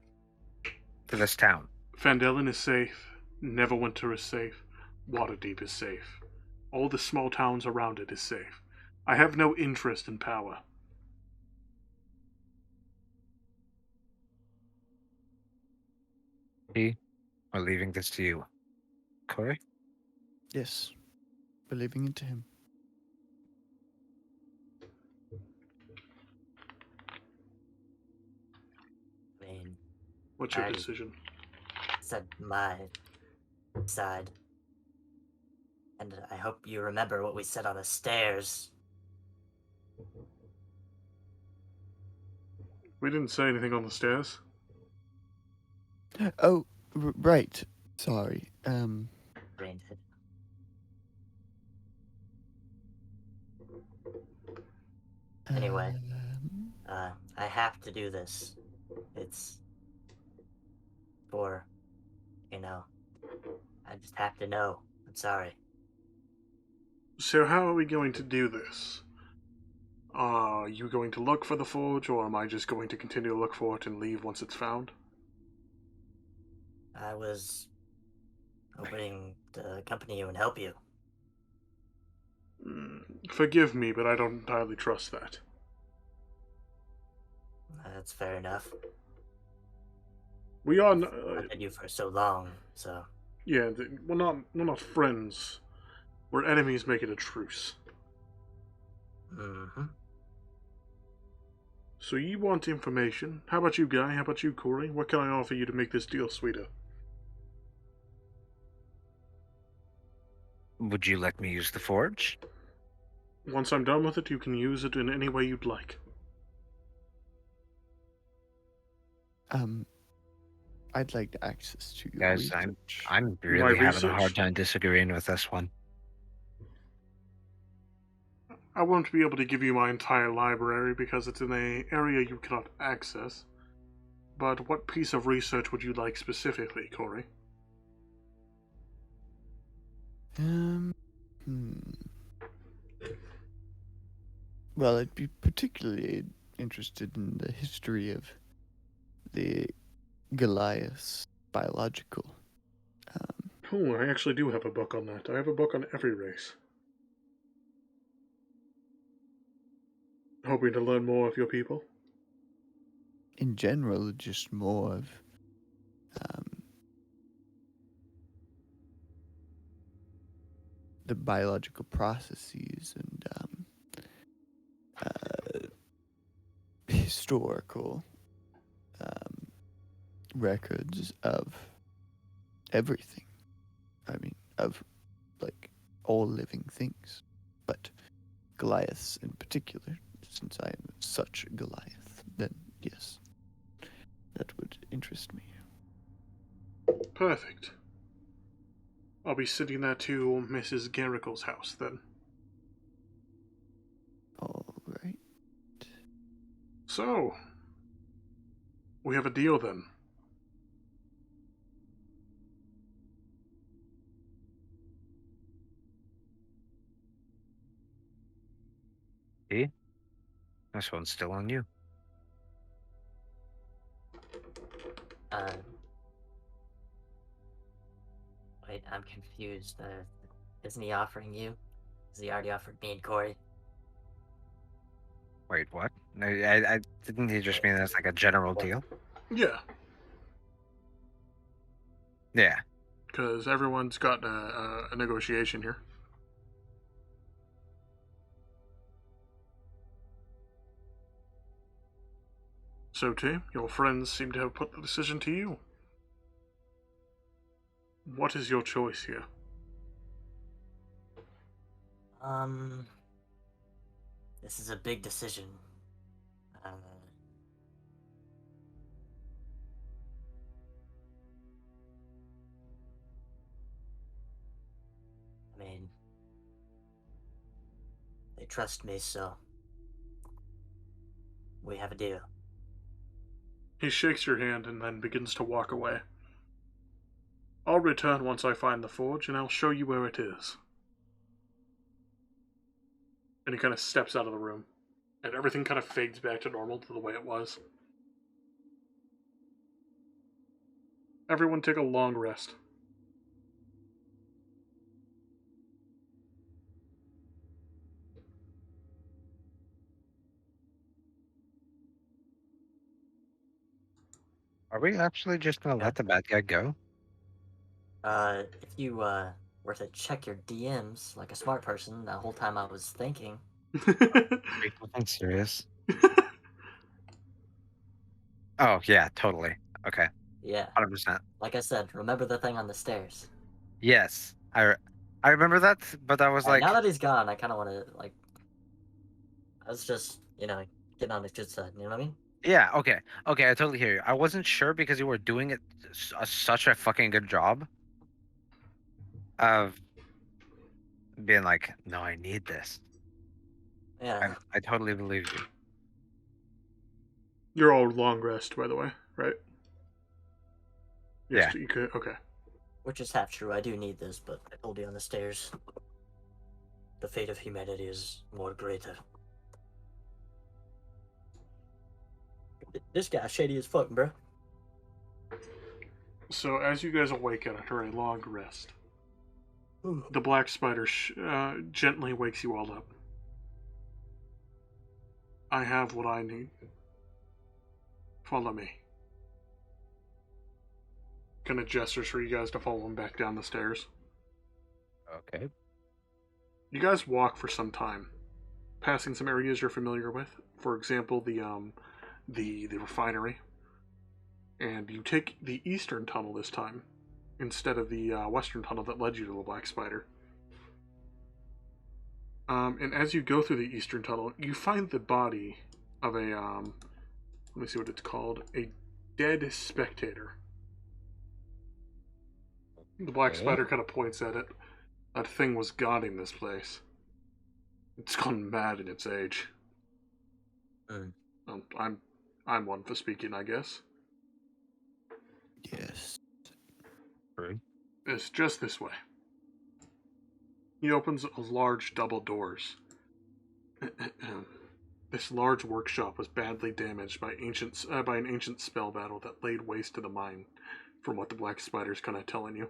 to this town. Phandalin is safe. Neverwinter is safe. Waterdeep is safe. All the small towns around it is safe. I have no interest in power. We're leaving this to you. Corey? Yes. Believing into him. I mean, What's your I- decision? said my side. And I hope you remember what we said on the stairs. We didn't say anything on the stairs. Oh, right. Sorry. Brain dead. Anyway. I have to do this. It's for, I just have to know. I'm sorry. So how are we going to do this? Are you going to look for the forge, or am I just going to continue to look for it and leave once it's found? I was hoping to accompany you and help you. Forgive me, but I don't entirely trust that. That's fair enough. We are I've wanted you for so long, so yeah, we're not friends. We're enemies making a truce. mm-hmm. So you want information? How about you, Guy? How about you, Corey? What can I offer you to make this deal sweeter? Would you let me use the forge? Once I'm done with it, you can use it in any way you'd like. I'd like access to your Guys, research. I'm really having a research? hard time disagreeing with this one. I won't be able to give you my entire library because it's in an area you cannot access. But what piece of research would you like specifically, Corey? Well, I'd be particularly interested in the history of the Goliath biological. Oh, I actually do have a book on that. I have a book on every race. Hoping to learn more of your people? In general, just more of the biological processes and historical records of everything. I mean, of like all living things, but Goliaths in particular. Since I am such a Goliath, then yes, that would interest me. Perfect. I'll be sitting there to Mrs. Garricle's house then. All right. So, we have a deal then. See? This one's still on you. Uh, wait, I'm confused. Isn't he offering you? Has he already offered me and Corey? Wait, what? No, I didn't he just mean that's like a general deal? Yeah, Yeah. because everyone's got a negotiation here. So, Tim, your friends seem to have put the decision to you. What is your choice here? This is a big decision. I mean, they trust me, so we have a deal. He shakes your hand and then begins to walk away. I'll return once I find the forge, and I'll show you where it is. And he kind of steps out of the room, and everything kind of fades back to normal, to the way it was. Everyone take a long rest. Are we actually just gonna let the bad guy go? If you were to check your DMs like a smart person, the whole time I was thinking. Are you fucking serious? Oh yeah, totally. Okay, Yeah, 100%. like I said, remember the thing on the stairs. Yes, I remember that, but I was Alright, like, now that he's gone, I kind of want to I was just getting on his good side. You know what I mean? yeah, okay, I totally hear you. I wasn't sure because you were doing it such a fucking good job of being like, no, I need this. Yeah. I totally believe you. You're all long rest, by the way, right? Yes, Yeah. you could. Okay. Which is half true. I do need this, but I told you on the stairs. The fate of humanity is more greater. This guy's shady as fuck, bro. So as you guys awaken after a long rest, Ooh. the black spider gently wakes you all up. I have what I need. Follow me. Kind of gestures for you guys to follow him back down the stairs. Okay. You guys walk for some time, passing some areas you're familiar with. For example, the refinery. And you take the eastern tunnel this time, instead of the western tunnel that led you to the Black Spider. And as you go through the eastern tunnel, you find the body of a, let me see what it's called, a dead spectator. The Black Spider kind of points at it. That thing was guarding this place. It's gone mad in its age. I'm one for speaking, I guess. Yes. True. It's just this way. He opens large double doors. This large workshop was badly damaged by an ancient spell battle that laid waste to the mine, from what the Black Spider's kind of telling you.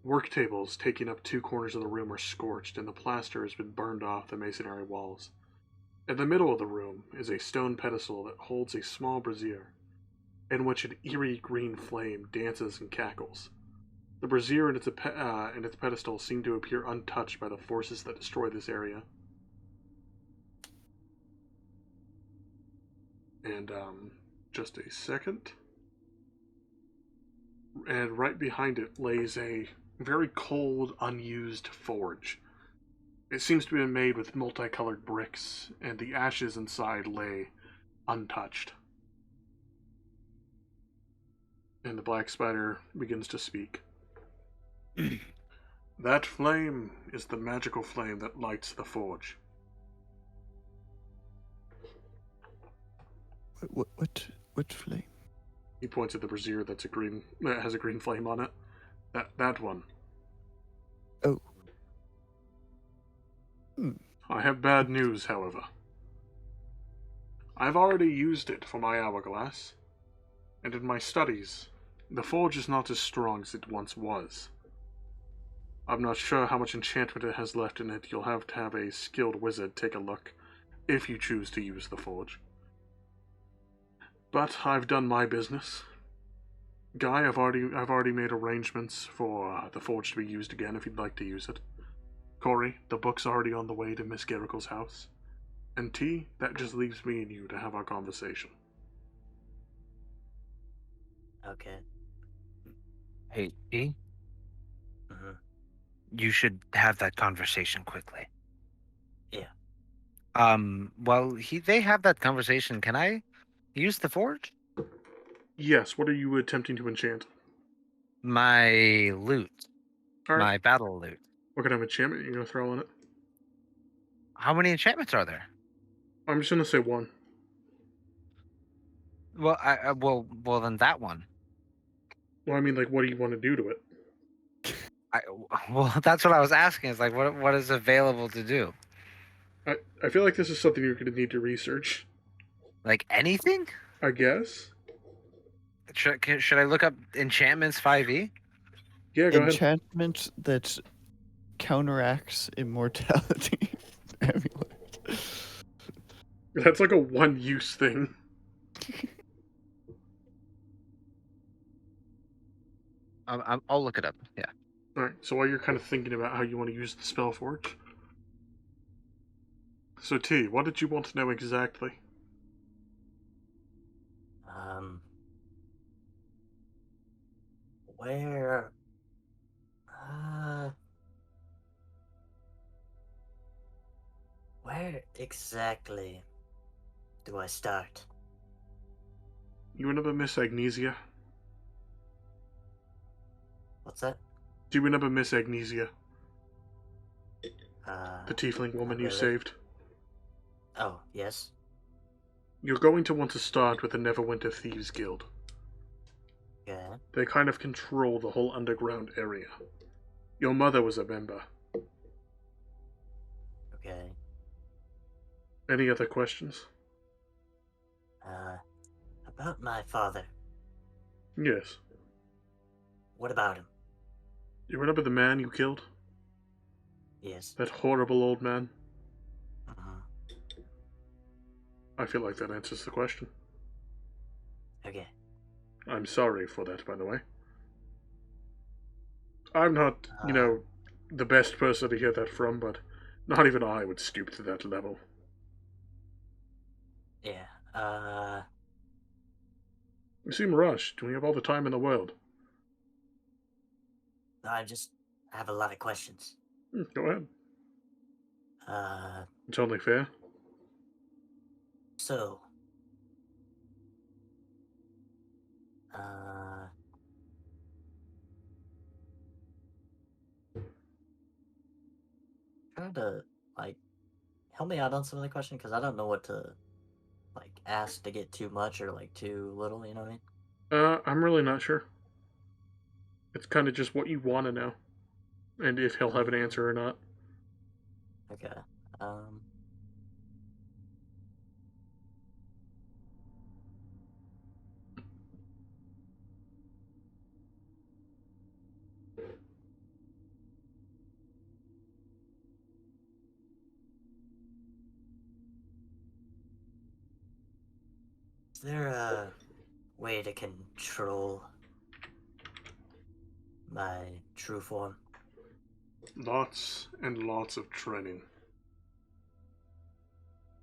Work tables taking up 2 corners of the room are scorched, and the plaster has been burned off the masonry walls. In the middle of the room is a stone pedestal that holds a small brazier, in which an eerie green flame dances and cackles. The brazier and its pedestal seem to appear untouched by the forces that destroy this area. And, just a second. And right behind it lays a very cold, unused forge. It seems to be made with multicolored bricks, and the ashes inside lay untouched. And the Black Spider begins to speak. That flame is the magical flame that lights the forge. What flame? He points at the brazier that has a green flame on it. That one. Oh. I have bad news, however. I've already used it for my hourglass, and in my studies, the forge is not as strong as it once was. I'm not sure how much enchantment it has left in it. You'll have to have a skilled wizard take a look, if you choose to use the forge. But I've done my business. Guy, I've already made arrangements for the forge to be used again if you'd like to use it. Corey, the book's already on the way to Miss Garrickle's house. And T, that just leaves me and you to have our conversation. Okay. Hey, E, Mm-hmm. you should have that conversation quickly. Yeah. Well, they have that conversation. Can I use the forge? Yes, what are you attempting to enchant? My loot. Alright, My battle loot. what kind of enchantment are you going to throw on it? How many enchantments are there? I'm just going to say one. Well, well, then that one. Well, I mean, like, what do you want to do to it? Well, that's what I was asking. Is like, what is available to do? I feel like this is something you're going to need to research. Like anything? I guess? Should I look up enchantments 5e? Yeah, go ahead. Enchantment that counteracts immortality. Amulet. That's like a one-use thing. I'll look it up. Yeah. Alright, so while you're kind of thinking about how you want to use the spell forge. So T, what did you want to know exactly? Where? Where exactly do I start? You remember Miss Agnesia? What's that? Do you remember Miss Agnesia? The tiefling woman not you really. saved? Oh, yes. You're going to want to start with the Neverwinter Thieves Guild. Okay. They kind of control the whole underground area. Your mother was a member. Okay. Any other questions? About my father. Yes. What about him? You remember the man you killed? Yes. That horrible old man? Uh-huh. I feel like that answers the question. Okay. I'm sorry for that, by the way. I'm not, the best person to hear that from, but not even I would stoop to that level. Yeah. You seem rushed. We have all the time in the world. I have a lot of questions. Go ahead. It's only fair. So, trying to, help me out on some of the question, because I don't know what to, ask to get too much or, too little, you know what I mean? I'm really not sure. It's kind of just what you want to know. And if he'll have an answer or not. Okay. Is there a way to control my true form? Lots and lots of training.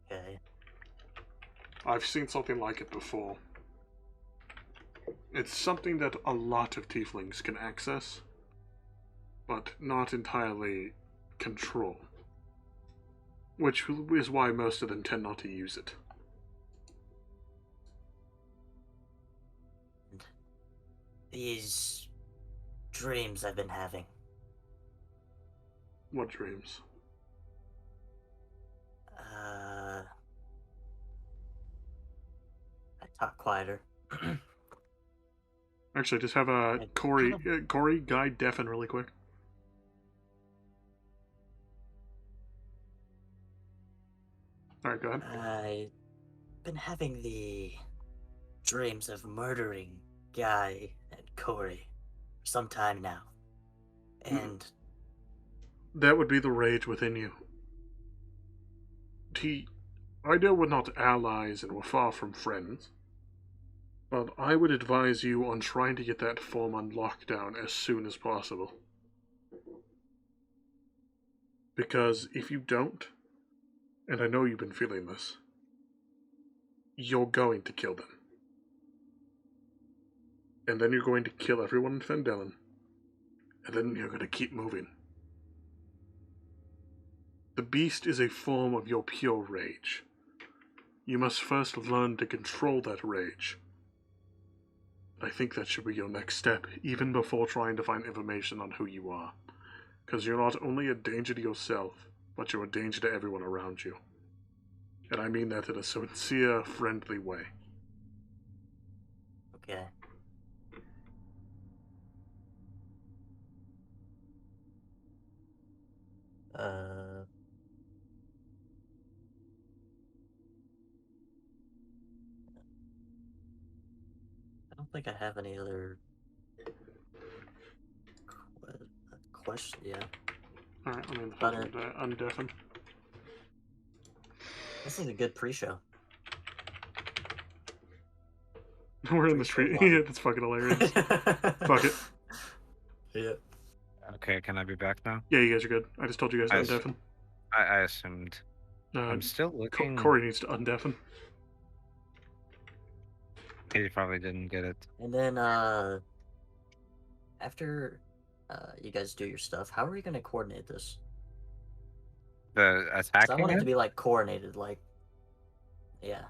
Okay. I've seen something like it before. It's something that a lot of tieflings can access, but not entirely control. Which is why most of them tend not to use it. These dreams I've been having. What dreams? I talk quieter. Actually, just have a Corey guide deafen really quick. Alright, go ahead. I've been having the dreams of murdering Guy and Corey for some time now. And That would be the rage within you. I know we're not allies and we're far from friends, but I would advise you on trying to get that form on lockdown as soon as possible. Because if you don't, and I know you've been feeling this, you're going to kill them. And then you're going to kill everyone in Fendelin. And then you're going to keep moving. The beast is a form of your pure rage. You must first learn to control that rage. I think that should be your next step, even before trying to find information on who you are. Because you're not only a danger to yourself, but you're a danger to everyone around you. And I mean that in a sincere, friendly way. okay. I don't think I have any other question. Yeah, Alright, I'm in the But, fucking undeafen. this is a good pre-show. We're in the street. Yeah, that's fucking hilarious. Fuck it. Yeah. Okay, can I be back now? Yeah, you guys are good. I just told you guys to Nice. undeafen. I assumed. Uh, I'm still looking. Corey needs to undeafen. He probably didn't get it. And then after you guys do your stuff, how are we gonna coordinate this? The 'Cause I attacking want it to him? be like coordinated, like yeah.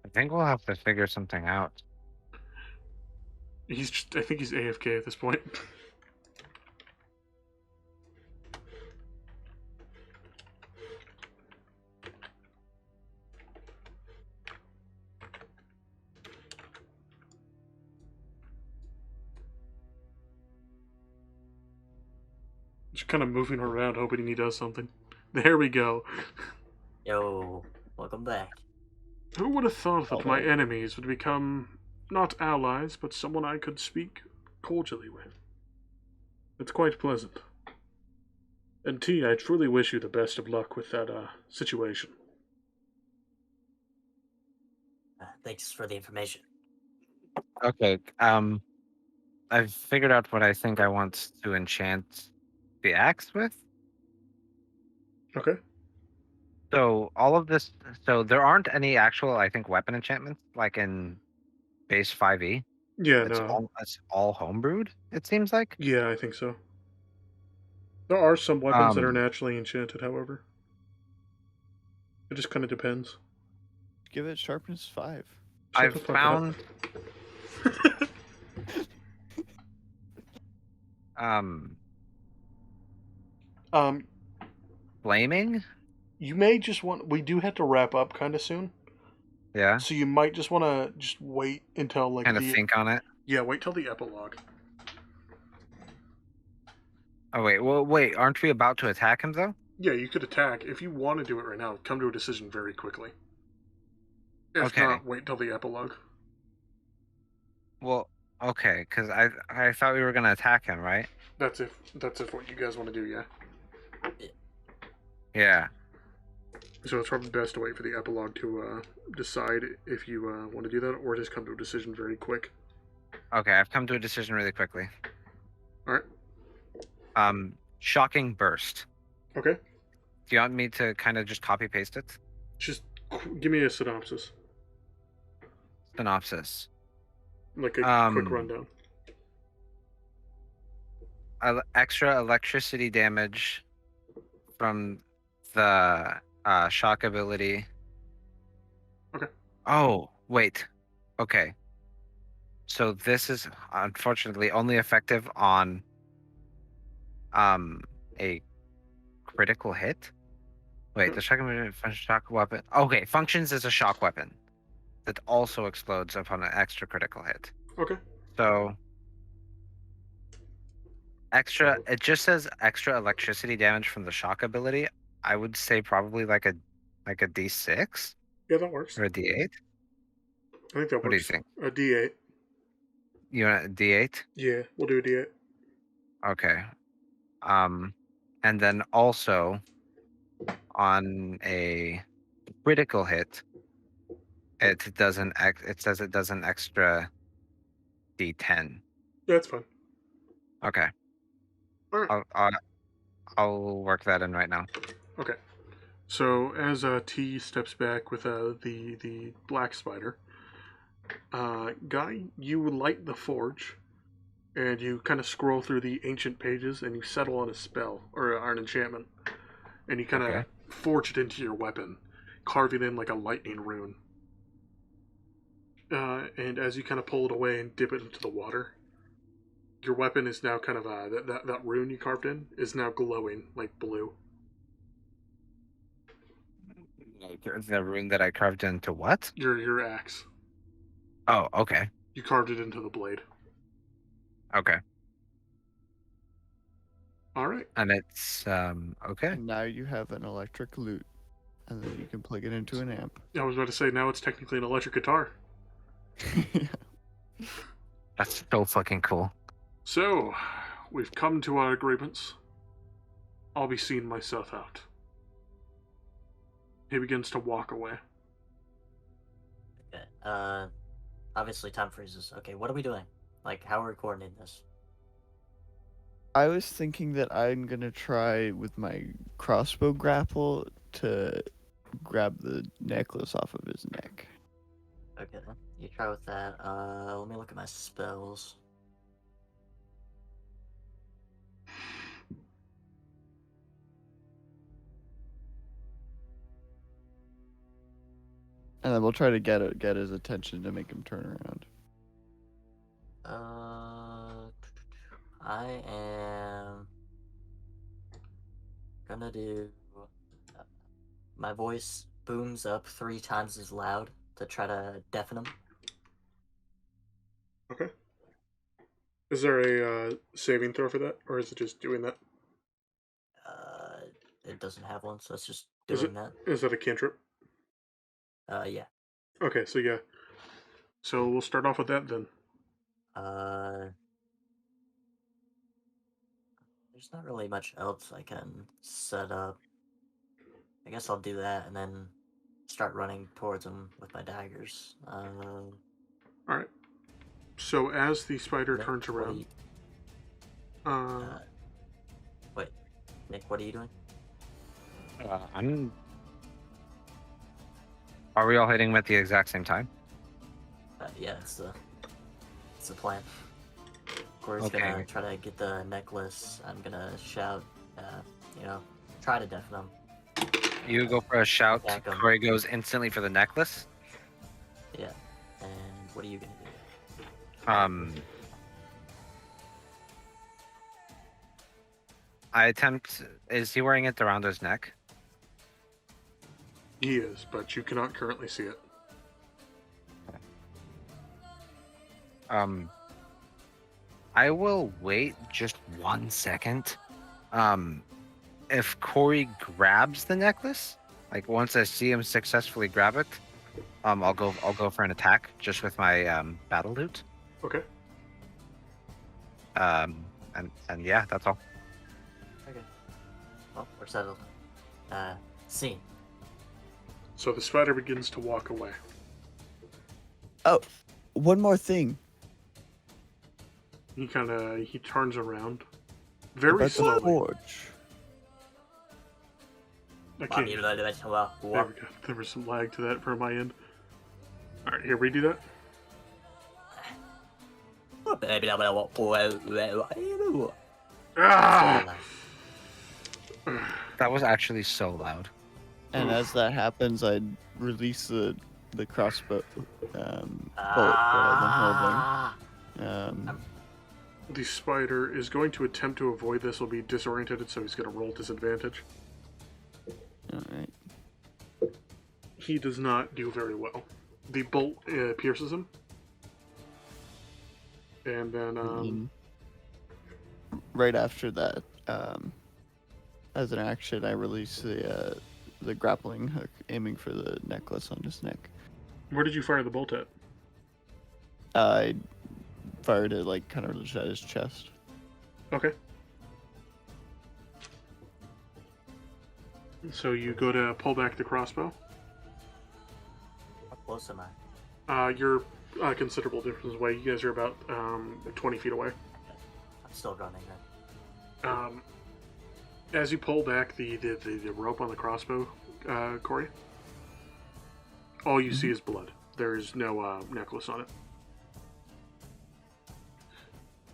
I think we'll have to figure something out. I think he's AFK at this point. Just kind of moving around, hoping he does something. There we go. Yo, welcome back. Who would have thought that my Hello. enemies would become not allies, but someone I could speak cordially with? It's quite pleasant. And T, I truly wish you the best of luck with that situation. Thanks for the information. Okay. I've figured out what I think I want to enchant the axe with. Okay. So all of this. So there aren't any actual, I think, weapon enchantments like in base 5e. Yeah, It's no. all homebrewed. It seems like. Yeah, I think so. There are some weapons that are Um, naturally enchanted, however. It just kind of depends. Give it sharpness 5. Shut I've the fuck found. up. Um, flaming. You may just want. We do have to wrap up kind of soon, Yeah. so you might just want to just wait until like Kind of the think on it. yeah. Wait till the epilogue. Oh wait. Well, wait. Aren't we about to attack him though? Yeah, you could attack if you want to do it right now. Come to a decision very quickly. If Okay. not, wait till the epilogue. Well, okay, because I thought we were gonna attack him, right? That's if what you guys want to do. Yeah. Yeah. So it's probably best to wait for the epilogue to decide if you want to do that, or just come to a decision very quick. Okay, I've come to a decision really quickly. All right. Shocking burst. Okay. Do you want me to kind of just copy paste it? Just give me a synopsis, Synopsis. like a quick rundown. Extra electricity damage from the shock ability. Okay. Oh, wait. Okay. So this is unfortunately only effective on a critical hit. Wait, the shock weapon. Okay, functions as a shock weapon that also explodes upon an extra critical hit. Okay. So it just says extra electricity damage from the shock ability. I would say probably like Like a D6 Yeah, that works. or a D8? I think that What do you works. think? A D8. You want a D8? Yeah, we'll do a D8. Okay. And then also on a critical hit, it says it does an extra D10. Yeah, that's fine. Okay. All right. I'll work that in right now. Okay. So as T steps back with the black spider, Guy, you light the forge, and you kind of scroll through the ancient pages, and you settle on a spell or an enchantment, and you kind of Okay. forge it into your weapon, carve it in like a lightning rune. And as you kind of pull it away and dip it into the water, your weapon is now kind of that rune you carved in is now glowing like blue. The rune that I carved into what? Your axe. Oh, okay. You carved it into the blade. Okay. All right. And it's okay. And now you have an electric lute, and then you can plug it into an amp. I was about to say now it's technically an electric guitar. That's so fucking cool. So, we've come to our agreements. I'll be seeing myself out. He begins to walk away. Okay. Obviously time freezes. Okay, what are we doing? Like, how are we coordinating this? I was thinking that I'm gonna try with my crossbow grapple to grab the necklace off of his neck. Okay, you try with that. Let me look at my spells. And then we'll try to get his attention to make him turn around. I am gonna do. My voice booms up 3 times as loud to try to deafen him. Okay. Is there a saving throw for that, or is it just doing that? It doesn't have one, so it's just Is doing it? that. Is that a cantrip? Yeah. Okay, so yeah. So we'll start off with that then. There's not really much else I can set up. I guess I'll do that and then start running towards him with my daggers. Alright. So as the spider Nick, turns what are around, you- wait, Nick, what are you doing? I'm. Are we all hitting him at the exact same time? Yeah, it's the plan. Corey's gonna try to get the necklace. I'm gonna shout, try to deafen him. You go for a shout. Attack him. Corey goes instantly for the necklace. Yeah. And what are you gonna do? I attempt. Is he wearing it around his neck? he is, but you cannot currently see it. I will wait just 1 second. If Corey grabs the necklace, like once I see him successfully grab it, I'll go for an attack just with my battle loot. Okay. And yeah, that's all. Okay. Well, we're settled. Scene. So the spider begins to walk away. Oh, one more thing. He turns around very About the slowly. forge. I can't. There we go. There was some lag to that from my end. All right, here we do that. Ah! That was actually so loud. And as that happens, I release the crossbow bullet that I've been holding. The spider is going to attempt to avoid this. Will be disoriented, so he's going to roll disadvantage. All right. He does not do very well. The bolt pierces him, and then right after that, as an action, I release the grappling hook, aiming for the necklace on his neck. Where did you fire the bolt at? I fired it like kind of just at his chest. Okay. So you go to pull back the crossbow. How close am I? You're a considerable distance away. You guys are about 20 feet away. I'm still running then. As you pull back the rope on the crossbow, Corey, all you see is blood. There is no necklace on it.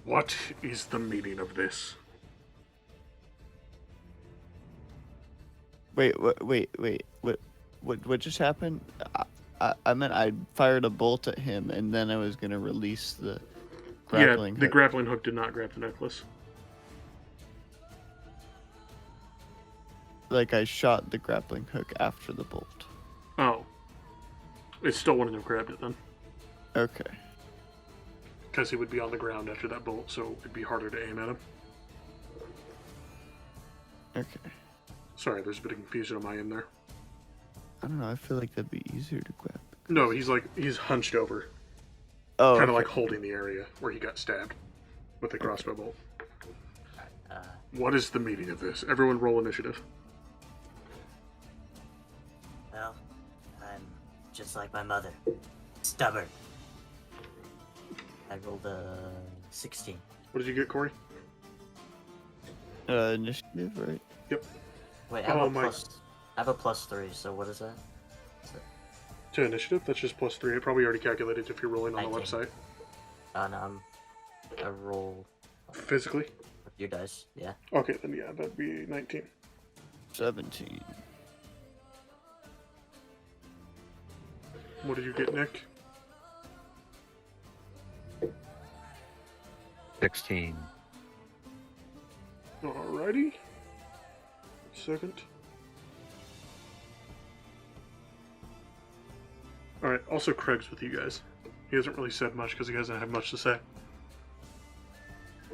What is the meaning of this? Wait, what just happened? I meant I fired a bolt at him, and then I was gonna release the grappling Yeah, the hook. grappling hook did not grab the necklace. Like, I shot the grappling hook after the bolt. Oh. It still wouldn't have grabbed it then. Okay. Because he would be on the ground after that bolt, so it'd be harder to aim at him. Okay. Sorry, there's a bit of confusion on my end there. I don't know, I feel like that'd be easier to grab. No, he's hunched over. Oh, Kind of okay. like holding the area where he got stabbed with the crossbow bolt. Uh, What is the meaning of this? Everyone roll initiative. well, I'm just like my mother. Stubborn. I rolled a 16. What did you get, Corey? Initiative, right? Yep. Wait, I have, Oh, a my- plus, I have a +3, so what is that? To initiative, that's just +3. It probably already calculated if you're rolling on the 19. website. No, I roll Physically? with your dice, yeah. Okay, then yeah, that'd be 19. 17. What did you get, Nick? 16. Alrighty. Second. Alright, also Craig's with you guys. He hasn't really said much because he hasn't had much to say.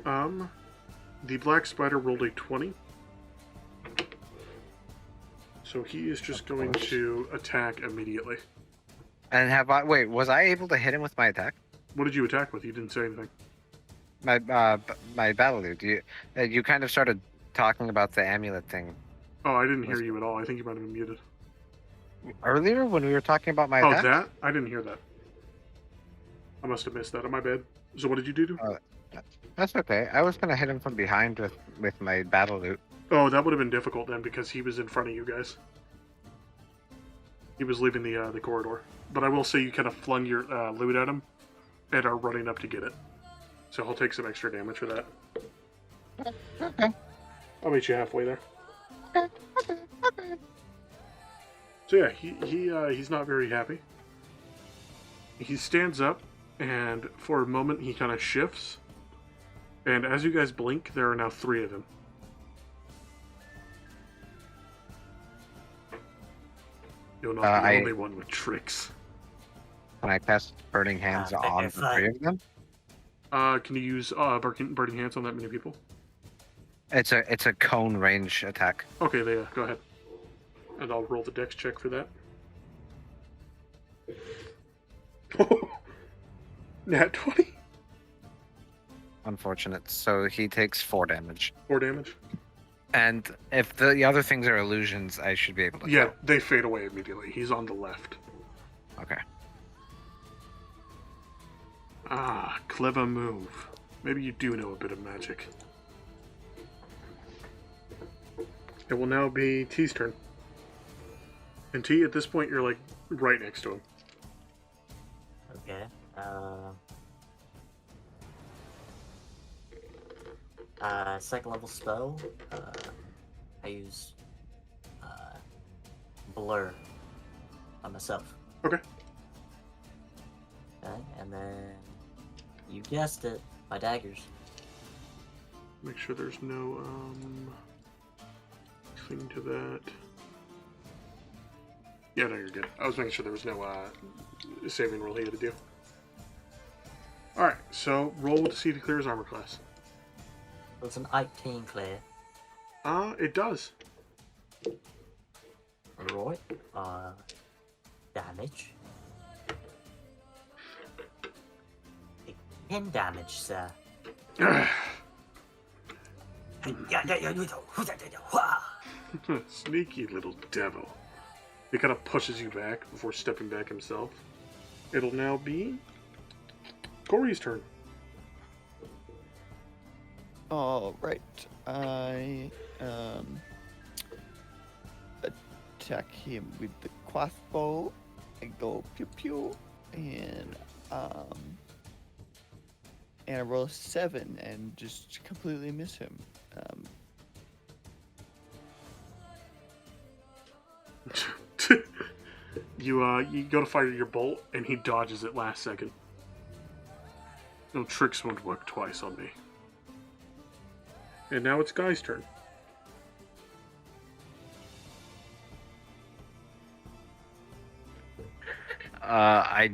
The black spider rolled a 20. So he is just going to attack immediately. And wait, was I able to hit him with my attack? What did you attack with? You didn't say anything. My battle loot. You kind of started talking about the amulet thing Oh, I didn't hear you at all. I think you might have been muted. earlier when we were talking about my Oh, attack. that? I didn't hear that. I must have missed that on my bed. So what did you do? That's okay. I was gonna hit him from behind with my battle loot. Oh, that would have been difficult then because he was in front of you guys. He was leaving the corridor. But I will say you kind of flung your loot at him and are running up to get it. So he'll take some extra damage for that. Okay. I'll meet you halfway there. So yeah, he's not very happy. He stands up, and for a moment he kind of shifts. And as you guys blink, there are now 3 of him. You're not the only one with tricks. Can I cast Burning Hands on the 3 of them? Can you use Burning Hands on that many people? It's a cone range attack. Okay, yeah, go ahead. And I'll roll the dex check for that. Nat 20? Unfortunate. So he takes 4 damage. 4 damage? And if the other things are illusions, I should be able to Yeah, kill. they fade away immediately. He's on the left. Okay. Ah, clever move. Maybe you do know a bit of magic. It will now be T's turn. And T, at this point, you're like right next to him. Okay. Second level spell. I use blur on myself. Okay. Okay, and then you guessed it, my daggers. Make sure there's no thing to that. Yeah, no, you're good. I was making sure there was no saving roll he had to do. Alright, so roll to see to clear his armor class. It's an 18 clear. It does. Alright. Damage. 10 damage, sir. Sneaky little devil. He kind of pushes you back before stepping back himself. It'll now be Corey's turn. All right. I attack him with the crossbow. I go pew pew, and I roll a 7 and just completely miss him. You go to fire your bolt, and he dodges it last second. No tricks won't work twice on me. And now it's Guy's turn. I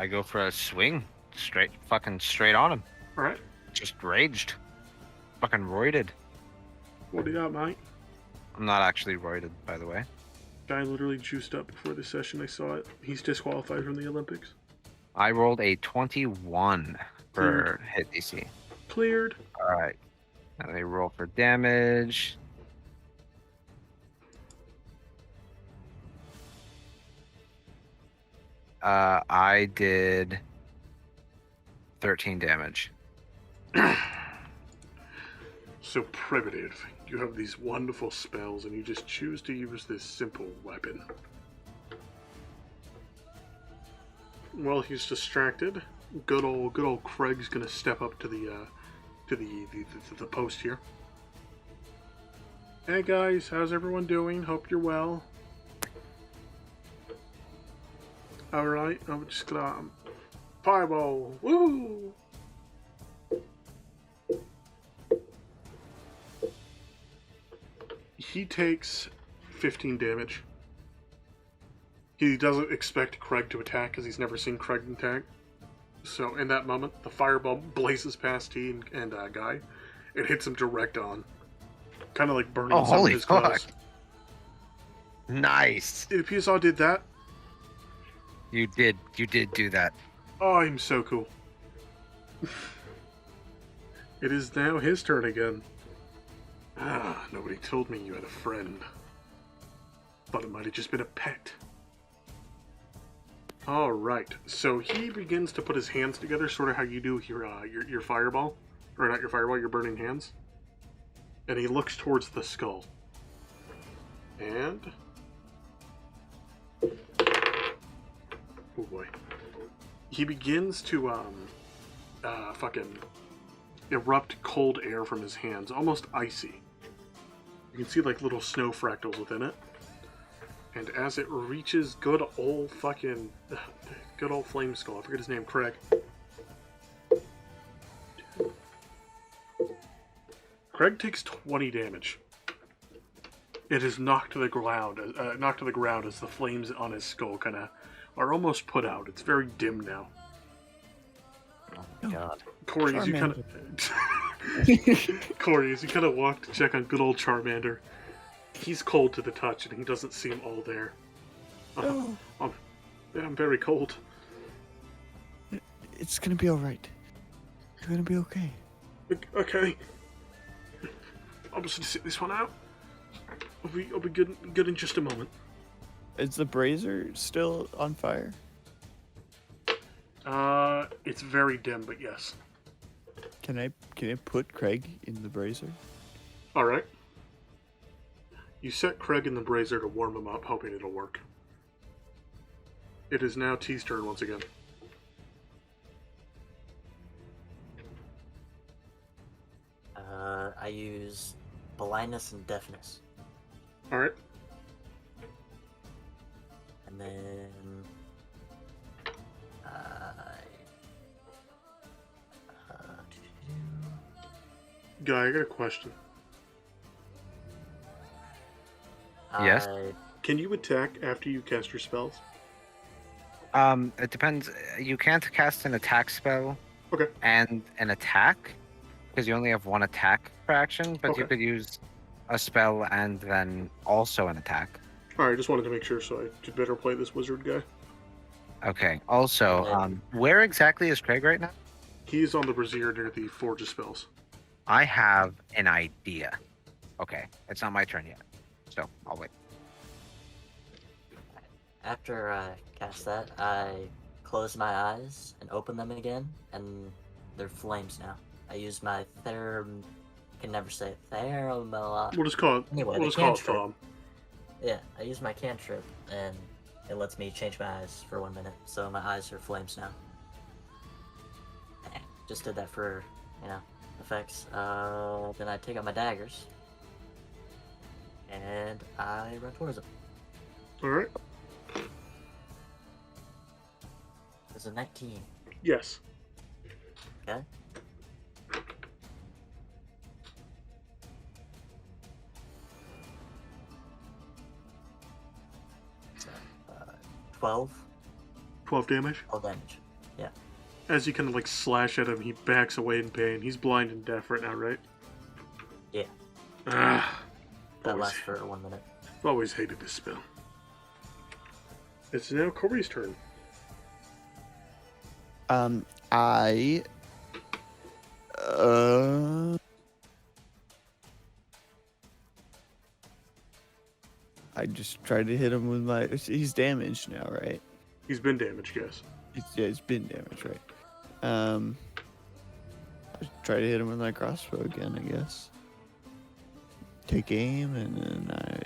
go for a swing, straight on him. All right. Just raged, fucking roided. What do you got, Mike? I'm not actually roided, by the way. Guy literally juiced up before the session. I saw it. He's disqualified from the Olympics. I rolled a 21 for hit DC. Cleared. All right. Now let me roll for damage. I did 13 damage. So primitive. You have these wonderful spells, and you just choose to use this simple weapon. Well, he's distracted. Good old Craig's gonna step up to the post here. Hey guys, how's everyone doing? Hope you're well. All right, I'm just gonna fireball. Woo! He takes 15 damage. He doesn't expect Craig to attack because he's never seen Craig attack. So in that moment, the fireball blazes past T and Guy. It hits him direct on. Kind of like burning some of his clothes. Nice. If you saw did that. You did do that. Oh, I'm so cool. It is now his turn again. Ah, nobody told me you had a friend. Thought it might have just been a pet. Alright, so he begins to put his hands together, sort of how you do your fireball. Or not your fireball, your burning hands. And he looks towards the skull. And... oh boy. He begins to, fucking erupt cold air from his hands, almost icy. You can see, like, little snow fractals within it. And as it reaches good old Flame Skull, I forget his name, Craig. Craig takes 20 damage. It is knocked to the ground as the flames on his skull kind of are almost put out. It's very dim now. Oh my god. Corey, as you kind of walk to check on good old Charmander, he's cold to the touch and he doesn't seem all there. I'm very cold. It's gonna be all right. You're gonna be okay. Okay. I'm just gonna sit this one out. I'll be good in just a moment. Is the brazier still on fire? It's very dim, but yes. Can I put Craig in the brazier? All right. You set Craig in the brazier to warm him up, hoping it'll work. It is now T's turn once again. I use blindness and deafness. All right. And then Guy, I got a question. Yes? Can you attack after you cast your spells? It depends. You can't cast an attack spell. Okay. And an attack, because you only have one attack per action, but you Okay. could use a spell and then also an attack. Alright, just wanted to make sure, so I could better play this wizard guy. Okay. Also, Yeah. where exactly is Craig right now? He's on the brazier near the Forge of Spells. I have an idea. Okay, it's not my turn yet, so I'll wait. After I cast that, I close my eyes and open them again, and they're flames now. I use my can never say it. We'll just call it. Anyway, we'll the just call it cantrip. Thom. Yeah, I use my cantrip, and it lets me change my eyes for 1 minute, so my eyes are flames now. Just did that for, effects. Then I take out my daggers, and I run towards them. Alright. There's a 19. Yes. Okay. So, 12. 12 damage. 12 damage. Yeah. As you kind of like slash at him, he backs away in pain. He's blind and deaf right now, right? Yeah. Ah. That Always, lasts for 1 minute. always hated this spell. It's now Corey's turn. I just tried to hit him with my. He's damaged now, right? He's been damaged, yes. He's been damaged, right? I try to hit him with my crossbow again, I guess. Take aim, and then I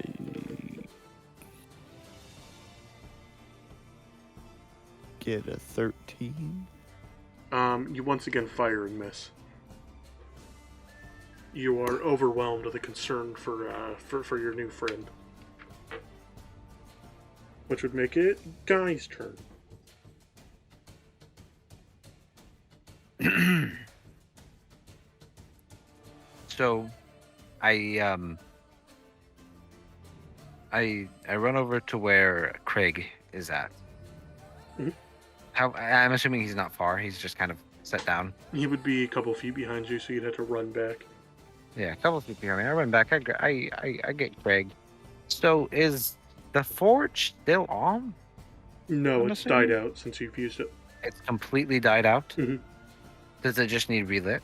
get a 13. You once again fire and miss. You are overwhelmed with a concern for your new friend. Which would make it Guy's turn. So, I run over to where Craig is at. Mhm. I'm assuming he's not far. He's just kind of set down. He would be a couple feet behind you, so you'd have to run back. Yeah, a couple of feet behind me. I run back. I get Craig. So is the forge still on? No, I'm it's died assuming- out since you've used it. It's completely died out. Mhm. Does it just need relit?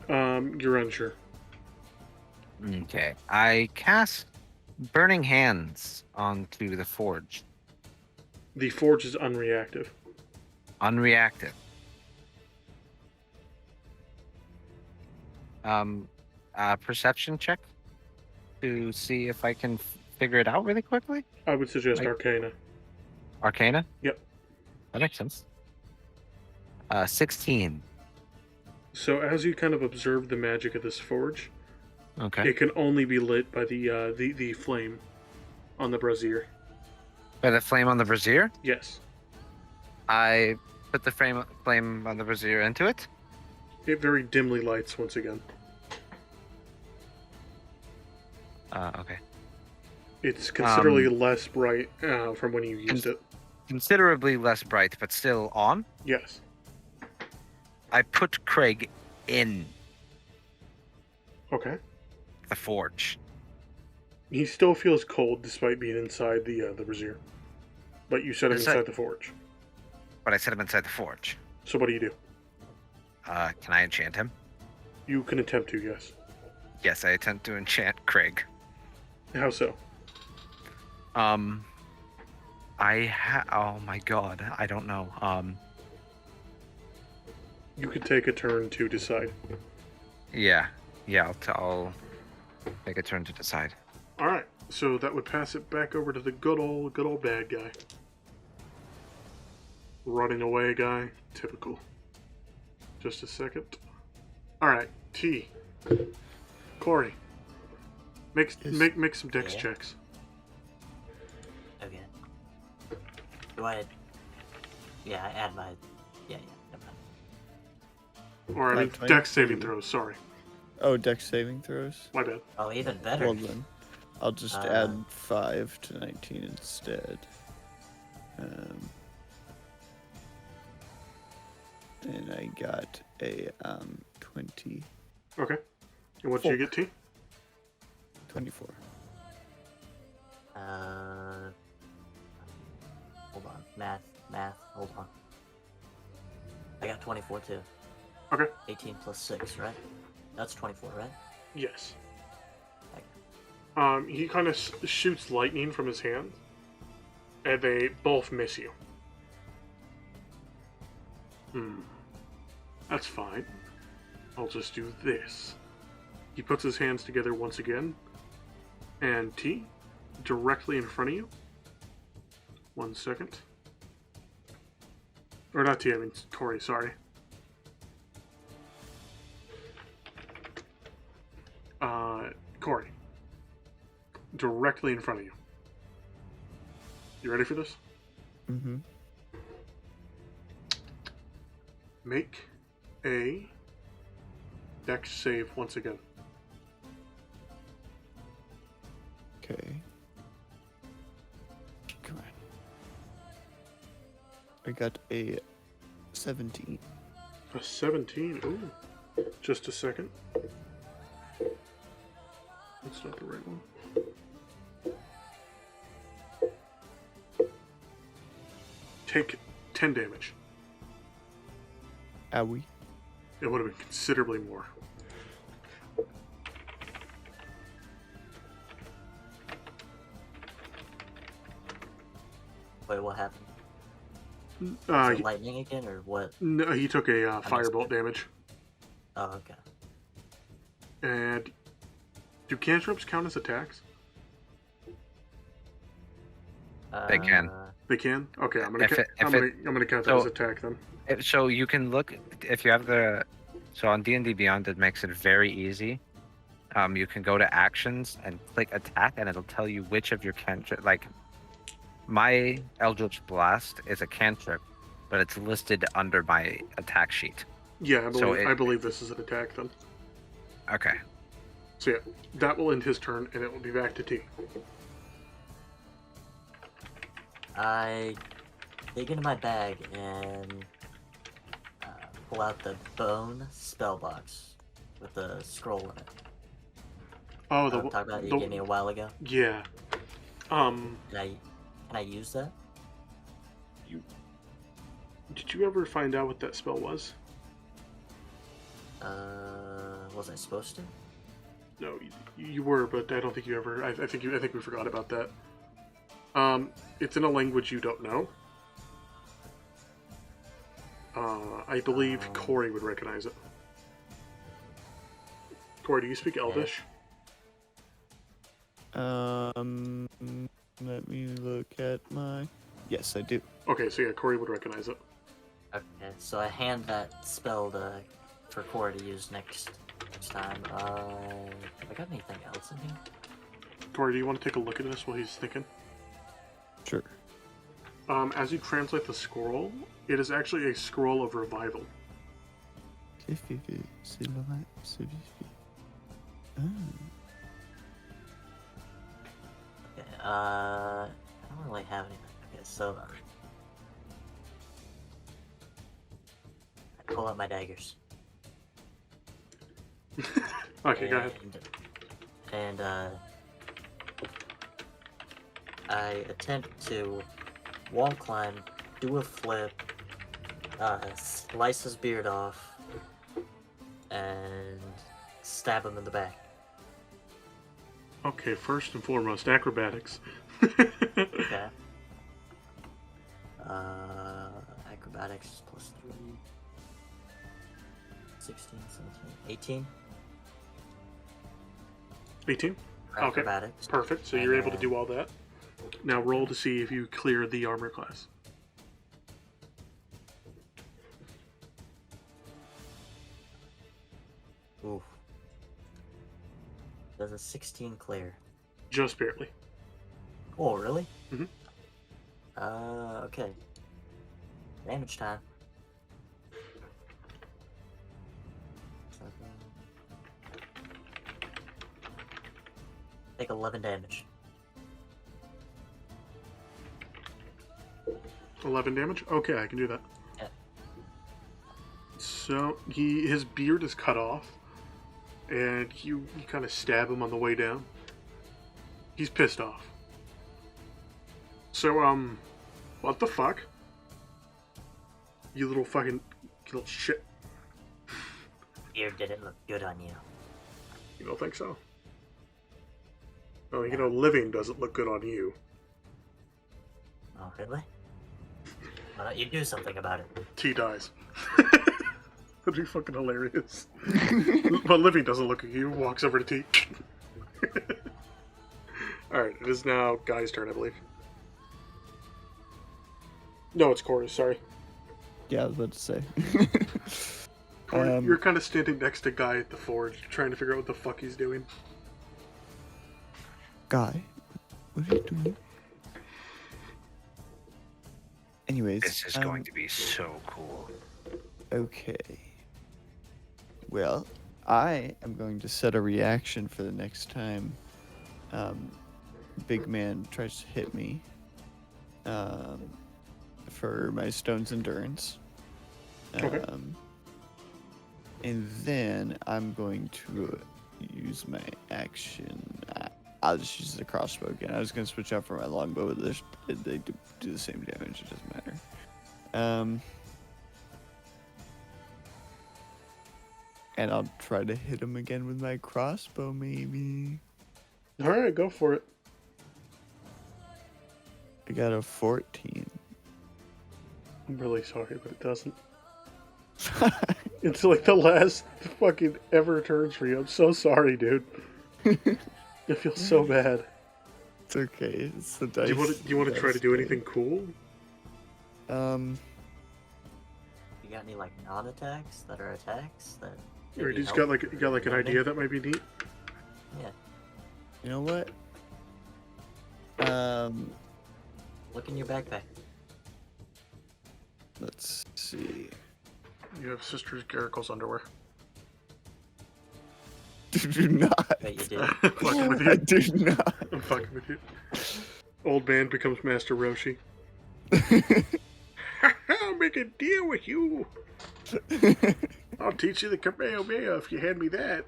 You're unsure. Okay. I cast Burning Hands onto the forge. The forge is unreactive. Unreactive. Perception check to see if I can figure it out really quickly. I would suggest Like- Arcana. Arcana? Yep. That makes sense. 16. So as you kind of observe the magic of this forge, Okay. it can only be lit by the flame on the brazier. By the flame on the brazier, Yes. I put the flame on the brazier into it. It very dimly lights once again. Okay. It's considerably less bright from when you used it. Considerably less bright, but still on. Yes. I put Craig in Okay. the forge. He still feels cold despite being inside the brazier. But you set him Inside- inside the forge. But I set him inside the forge. So what do you do? Can I enchant him? You can attempt to, yes. Yes, I attempt to enchant Craig. How so? Oh my god, I don't know. You could take a turn to decide. Yeah, I'll take a turn to decide. Alright, so that would pass it back over to the good old bad guy. Running away guy, typical. Just a second. Alright, T. Corey. Make some dex Yeah. checks. Okay. Do I? Yeah, I add my. Yeah. Never mind. Or I mean, Like dex saving 22. throws, sorry. Oh, dex saving throws. My bad. Oh, even better. Well then, I'll just add 5 to 19 instead. And I got a 20, Okay. And what did you get, T? 24. Math. Hold on. I got 24 too. Okay. 18 plus 6, right? That's 24, right? Yes. Okay. He kind of shoots lightning from his hand, and they both miss you. That's fine. I'll just do this. He puts his hands together once again, and T, directly in front of you. 1 second. Or not T, I mean Corey, sorry. Corey. Directly in front of you. You ready for this? Mm-hmm. Make a dex save once again. Okay. Come on. I got a 17. A 17. Ooh. Just a second. That's not the right one. Take 10 damage. Owie. It would have been considerably more. Wait, what happened? Is it lightning again, or what? No, he took a firebolt damage. Oh, okay. And do cantrips count as attacks? They can. They can. Okay, I'm gonna count that so- as attack then. So you can look if you have the. So on D&D Beyond, it makes it very easy. You can go to actions and click attack, and it'll tell you which of your cantrip. Like my Eldritch Blast is a cantrip, but it's listed under my attack sheet. Yeah, I So believe this is an attack then. Okay. So yeah, that will end his turn, and it will be back to T. I dig into my bag and pull out the bone spell box with the scroll in it. Oh, Talk about you gave me a while ago. Yeah. Can I use that? Did you ever find out what that spell was? Was I supposed to? No, you were, but I don't think you ever. I think we forgot about that. It's in a language you don't know. I believe Corey would recognize it. Corey, do you speak Elvish? Let me look at my. Yes, I do. Okay, so yeah, Corey would recognize it. Okay, so I hand that spell for Corey to use next time. I got anything else in here? Corey, do you want to take a look at this while he's thinking? Sure. As you translate the scroll, it is actually a scroll of revival. Okay, I don't really have anything. Okay, so I pull out my daggers. Okay, go ahead. And I attempt to wall climb, do a flip, slice his beard off, and stab him in the back. Okay, first and foremost, acrobatics. Okay. Acrobatics plus 3. 16, 17, 18. 18? Okay, Acrobatics. perfect. So you're able to do all that. Now roll to see if you clear the armor class. Oof. Does a 16 clear? Just barely. Oh, really? Mhm. Okay. Damage time. Take 11 damage. 11 damage? Okay, I can do that. Yeah. So his beard is cut off, and you kind of stab him on the way down. He's pissed off. So What the fuck? You little shit. Beard didn't look good on you. You don't think so? Oh, you know, living doesn't look good on you. Oh, really? Why don't you do something about it? T dies. That'd be fucking hilarious. But living doesn't look at you, walks over to T. Alright, it is now Guy's turn, I believe. No, it's Corey's, sorry. Yeah, I was about to say. Corey, you're kind of standing next to Guy at the forge, trying to figure out what the fuck he's doing. Guy, what are you doing? Anyways, This is going to be so cool. Okay. Well, I am going to set a reaction for the next time big man tries to hit me for my stone's endurance. Okay. And then I'm going to use my action. I'll just use the crossbow again. I was going to switch out for my longbow, but they do the same damage. It doesn't matter. And I'll try to hit him again with my crossbow, maybe. Alright, go for it. I got a 14. I'm really sorry, but it doesn't. It's like the last fucking ever turns for you. I'm so sorry, dude. I feel so bad. It's okay. It's the dice. Do you want to try to do anything cool? You got any like non-attacks that are attacks that? Or maybe you just help? got like an idea that might be neat? Yeah. You know what? Look in your backpack. Let's see. You have Sister Garicle's underwear. Do not. Bet you did. I'm fucking with I you. do not. I'm fucking with you. Old man becomes Master Roshi. I'll make a deal with you. I'll teach you the Kamehameha if you hand me that.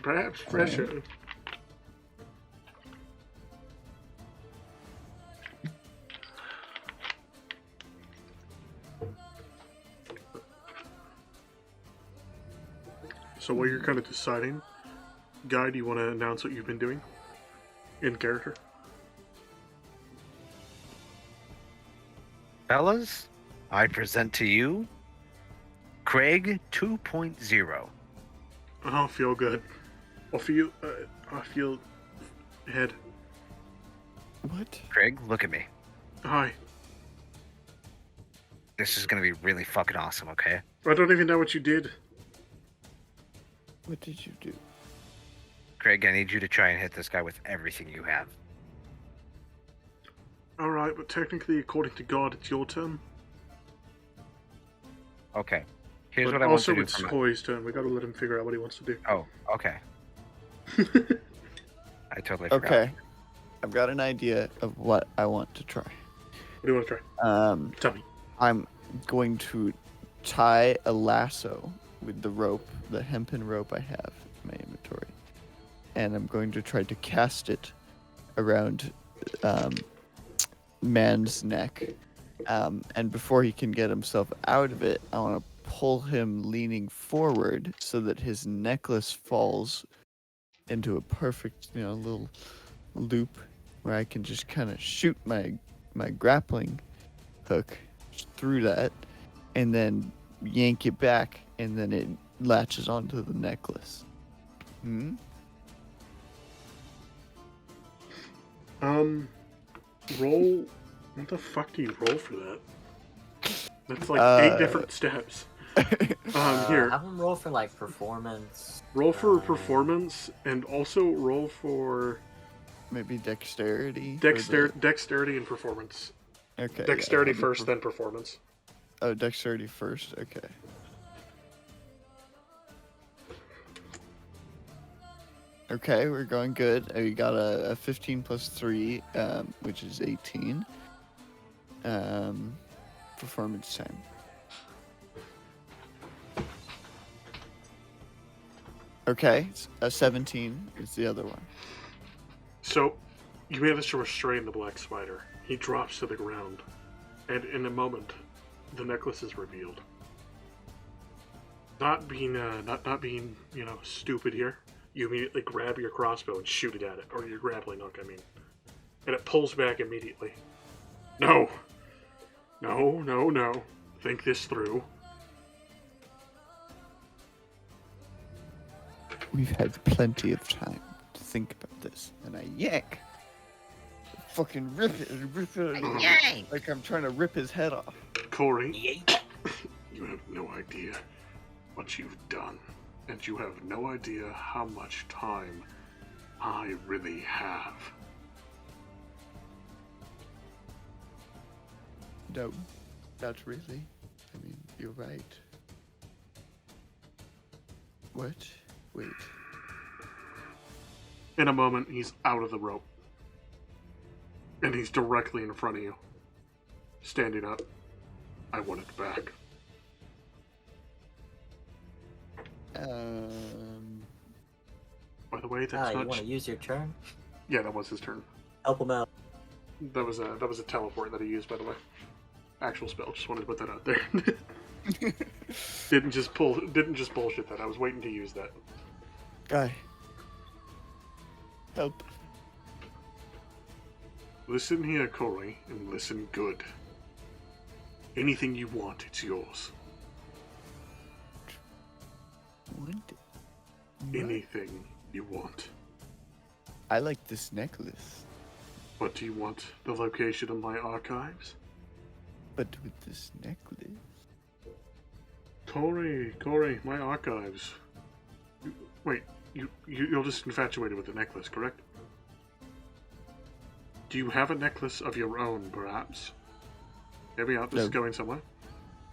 Perhaps fresher. So while you're kind of deciding, Guy, do you want to announce what you've been doing in character? Fellas, I present to you Craig 2.0. I don't feel good. I feel head. What? Craig, look at me. Hi. This is gonna be really fucking awesome, okay? I don't even know what you did. What did you do? Craig, I need you to try and hit this guy with everything you have. Alright, but technically, according to God, it's your turn. Okay. Here's But what I want also, to do. it's Corey's turn. We gotta let him figure out what he wants to do. Oh, okay. I totally forgot. Okay. I've got an idea of what I want to try. What do you want to try? Tell me. I'm going to tie a lasso with the rope, the hempen rope I have in my inventory. And I'm going to try to cast it around man's neck. And before he can get himself out of it, I want to pull him leaning forward so that his necklace falls into a perfect, little loop where I can just kind of shoot my grappling hook through that and then yank it back, and then it latches onto the necklace. Roll. What the fuck do you roll for that? That's like 8 different steps. Here. Have him roll for like performance. Roll for performance, and also roll for Maybe dexterity. dexterity and performance. Okay. Dexterity yeah, first, then performance. Oh, dexterity first. Okay. Okay, we're going good. We got a 15 plus 3, which is 18. Performance 10. Okay, a 17 is the other one. So, You manage to restrain the black spider. He drops to the ground, and in a moment, the necklace is revealed. Not being, stupid here. You immediately grab your crossbow and shoot it at it, or your grappling hook, I mean. And it pulls back immediately. No! No. Think this through. We've had plenty of time to think about this, and I yank. Fucking rip it. Like I'm trying to rip his head off. Corey, you have no idea what you've done, and you have no idea how much time I really have. No, not really. I mean, you're right. What? Wait. In a moment, he's out of the rope. And he's directly in front of you. Standing up. I want it back. By the way, that's you not... want to use your turn? Yeah, that was his turn. Help him out. That was a teleport that he used, by the way. Actual spell. Just wanted to put that out there. Didn't just bullshit that. I was waiting to use that. Guy. Help. Listen here, Corey, and listen good. Anything you want, it's yours. Want it? Anything you want. I like this necklace. But do you want the location of my archives? But with this necklace... Corey, my archives. Wait, you're just infatuated with the necklace, correct? Do you have a necklace of your own, perhaps? Hear me out, this is going somewhere.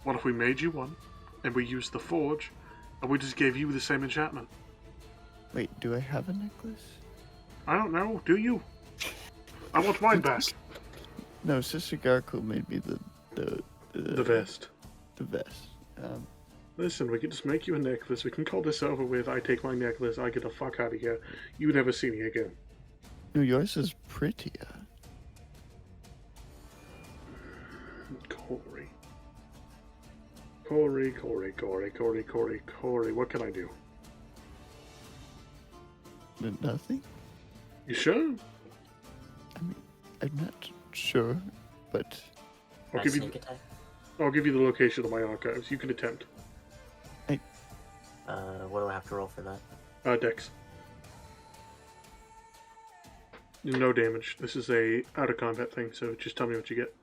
What if we made you one, and we used the forge, and we just gave you the same enchantment? Wait, do I have a necklace? I don't know, do you? I want mine back. No, Sister Garco made me the vest. The vest. Listen, we can just make you a necklace. We can call this over with. I take my necklace. I get the fuck out of here. You never see me again. No, yours is prettier. Corey. What can I do? Nothing? You sure? I mean, I'm not sure, but... I'll give you the location of my archives. You can attempt. What do I have to roll for that? Dex. No damage. This is a out of combat thing, so just tell me what you get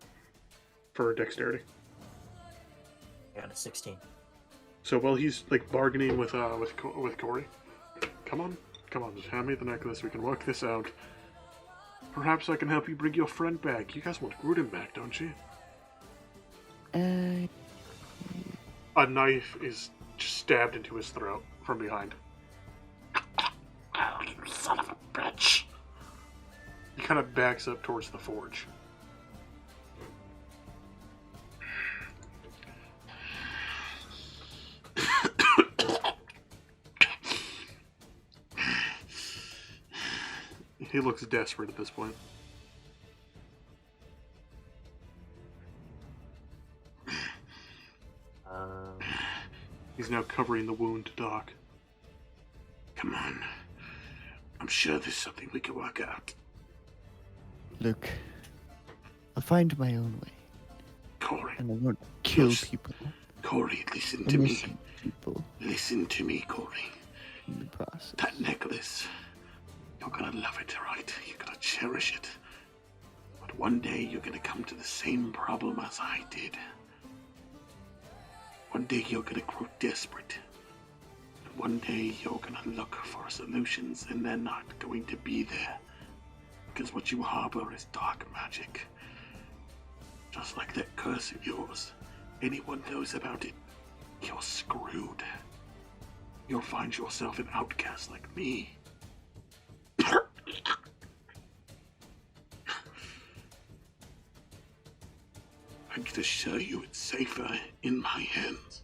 for dexterity. I got a 16. So while he's like bargaining with Corey, come on, just hand me the necklace. We can work this out. Perhaps I can help you bring your friend back. You guys want Gruden back, don't you? A knife is stabbed into his throat from behind. Oh, you son of a bitch! He kind of backs up towards the forge. He looks desperate at this point. He's now covering the wound to Doc. Come on. I'm sure there's something we can work out. Look, I'll find my own way. Corey. And I won't kill people. Corey, listen to me. People listen to me, Corey. in the process. That necklace, you're gonna love it, right? You're gonna cherish it. But one day you're gonna come to the same problem as I did. One day you're gonna grow desperate. And one day you're gonna look for solutions and they're not going to be there. Because what you harbor is dark magic. Just like that curse of yours. Anyone knows about it, you're screwed. You'll find yourself an outcast like me. I can assure you it's safer in my hands.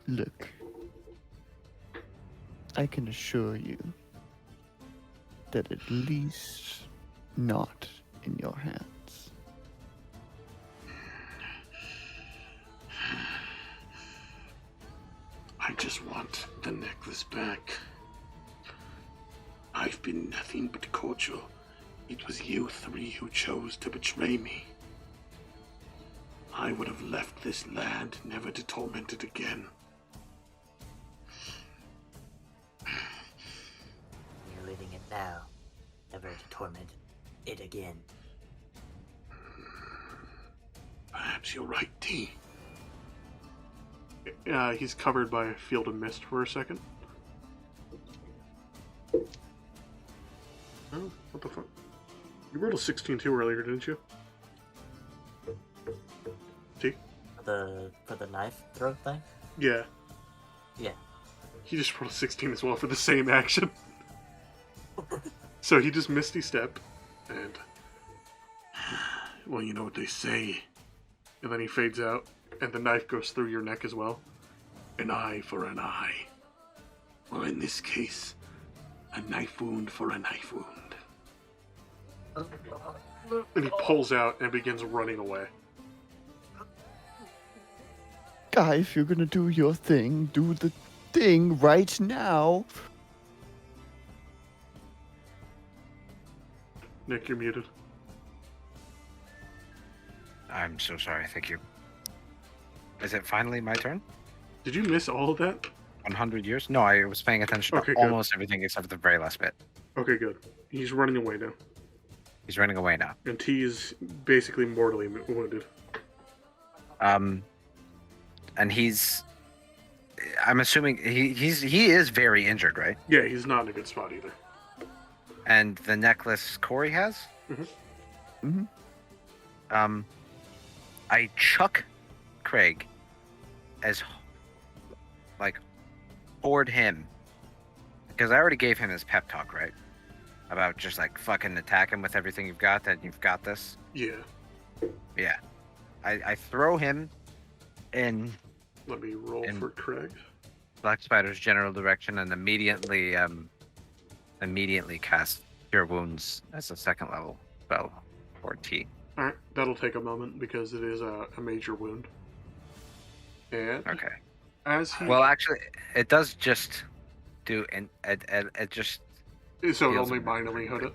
Look, I can assure you that at least not in your hands. I just want the necklace back. I've been nothing but cordial. It was you three who chose to betray me. I would have left this land never to torment it again. You're leaving it now, never to torment it again. Perhaps you're right, T. He's covered by a field of mist for a second. Oh, what the fuck? You rolled a 16 too earlier, didn't you? T? For the knife throw thing? Yeah. Yeah. He just rolled a 16 as well for the same action. So he just Misty Step, and... Well, you know what they say. And then he fades out, and the knife goes through your neck as well. An eye for an eye. Or in this case, a knife wound for a knife wound. And he pulls out and begins running away. Guy, if you're gonna do your thing, do the thing right now. Nick, you're muted. I'm so sorry. Thank you. Is it finally my turn? Did you miss all of that? 100 years? No, I was paying attention Okay, to good. almost everything except for the very last bit. Okay, good. He's running away now. He's running away now. And T is basically mortally wounded. And he's... I'm assuming he is very injured, right? Yeah, he's not in a good spot either. And the necklace Corey has? Mm-hmm. Mm-hmm. I chuck Craig as toward him, because I already gave him his pep talk, right? About just fucking attack him with everything you've got, that you've got this. Yeah. Yeah. I throw him in Let me roll And- for Craig. Black Spider's general direction and immediately cast Cure Wounds as a second level spell for T. Alright, that'll take a moment because it is a major wound. And Okay. as he... Well, actually, it does just do, and it just... so it heals only him. minorly hit it?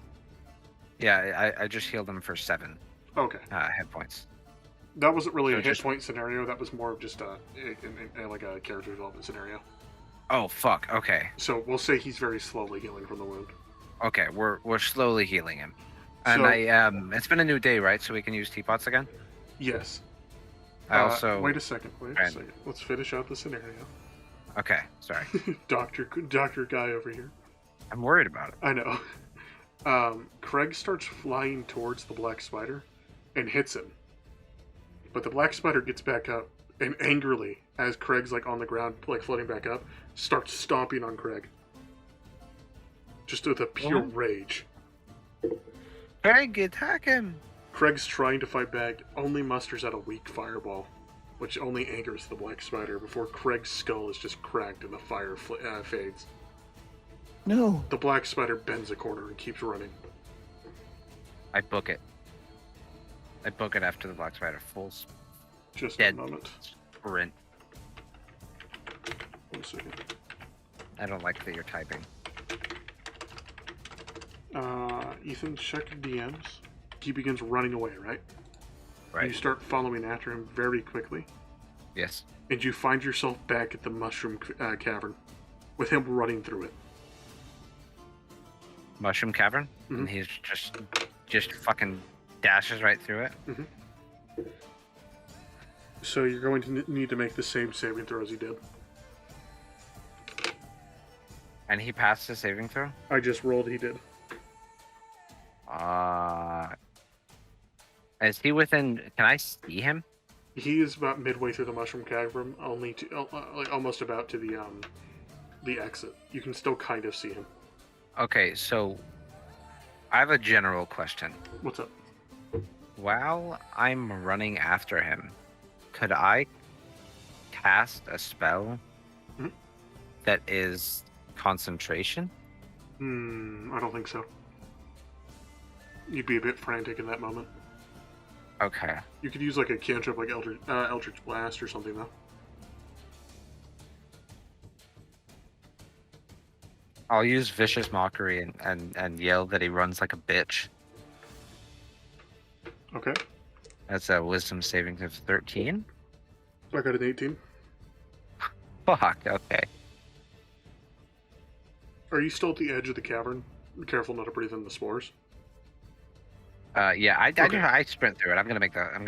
Yeah, I just healed him for 7 Okay. hit points. That wasn't really So a hit just- point scenario, that was more of just a character development scenario. Oh, fuck. Okay. So we'll say he's very slowly healing from the wound. Okay, we're slowly healing him. And So- it's been a new day, right? So we can use teapots again? Yes. I also... Wait a second, Right. Let's finish out the scenario. Okay, sorry. Doctor guy over here. I'm worried about it. I know. Craig starts flying towards the black spider and hits him. But the black spider gets back up and angrily, as Craig's on the ground, floating back up, starts stomping on Craig. Just with a pure rage. Craig, attack him! Craig's trying to fight back, only musters out a weak fireball, which only angers the black spider before Craig's skull is just cracked and the fire fades. No. The black spider bends a corner and keeps running. I book it. I book it after the black spider. Full Just Dead. a moment. sprint. 1 second. I don't like that you're typing. Ethan, check DMs. He begins running away, right? Right. You start following after him very quickly, Yes. and you find yourself back at the mushroom cavern, with him running through it. Mushroom Cavern? Mhm. And he's just fucking dashes right through it. So you're going to need to make the same saving throw as he did. And he passed the saving throw? I just rolled, he did. Is he within... Can I see him? He is about midway through the mushroom cavern, almost about to the exit. You can still kind of see him. Okay, so... I have a general question. What's up? While I'm running after him, could I cast a spell Mhm. that is concentration? I don't think so. You'd be a bit frantic in that moment. Okay. You could use like a cantrip like Eldritch Blast or something though. I'll use Vicious Mockery and yell that he runs like a bitch. Okay. That's a Wisdom saving of 13. I got an 18. Fuck, okay. Are you still at the edge of the cavern? Careful not to breathe in the spores. Yeah, Okay. I sprint through it. I'm gonna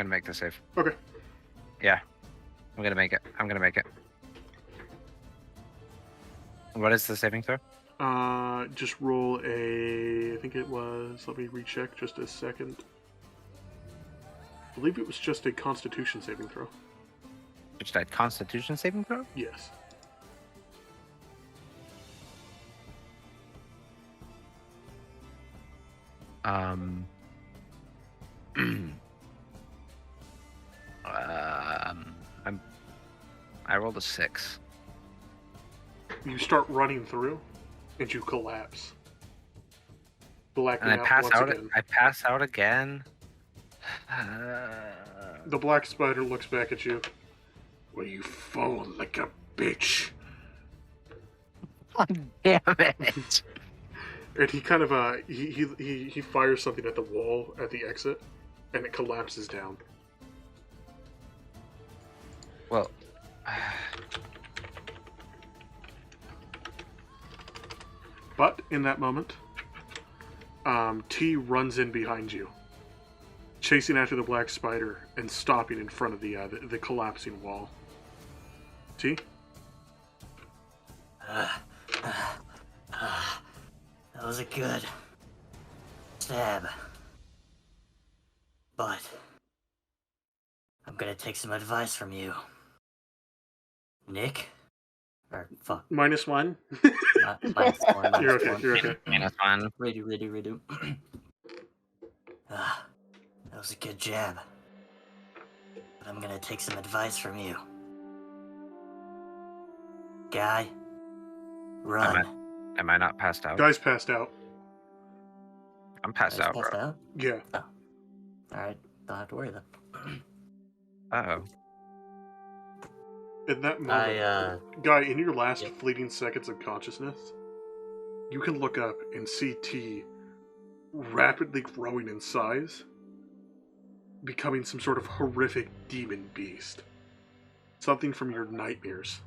make the save. Okay. Yeah. I'm gonna make it. What is the saving throw? Just roll a. I think it was. Let me recheck just a second. I believe it was just a Constitution saving throw. Just a Constitution saving throw? Yes. I rolled a 6. You start running through, and you collapse. Blacking And out I pass once out. again. I pass out again. The black spider looks back at you. Well, you fall like a bitch. Damn it! And he kind of he fires something at the wall at the exit, and it collapses down. Well, But in that moment, T runs in behind you, chasing after the black spider and stopping in front of the collapsing wall. T? That was a good stab. But I'm gonna take some advice from you. Nick? Or fuck. -1? -1. You're okay, you're okay. minus 1. Redo. That was a good jab. But I'm gonna take some advice from you. Guy, run. Am I not passed out? Guy's passed out. I'm passed out, Passed bro. out? Yeah. Alright, don't have to worry then. Uh-oh. In that moment, Guy, in your last Yep. fleeting seconds of consciousness, you can look up and see T rapidly growing in size, becoming some sort of horrific demon beast. Something from your nightmares.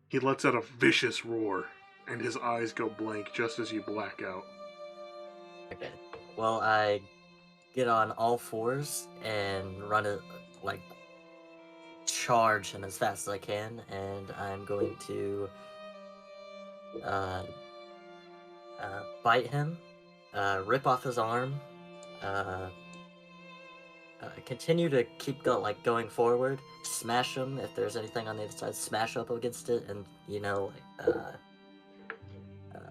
He lets out a vicious roar, and his eyes go blank just as you black out. Okay. Well, I get on all fours and run it, like, charge him as fast as I can, and I'm going to bite him, rip off his arm, continue to keep going forward, smash him if there's anything on the other side, smash up against it, and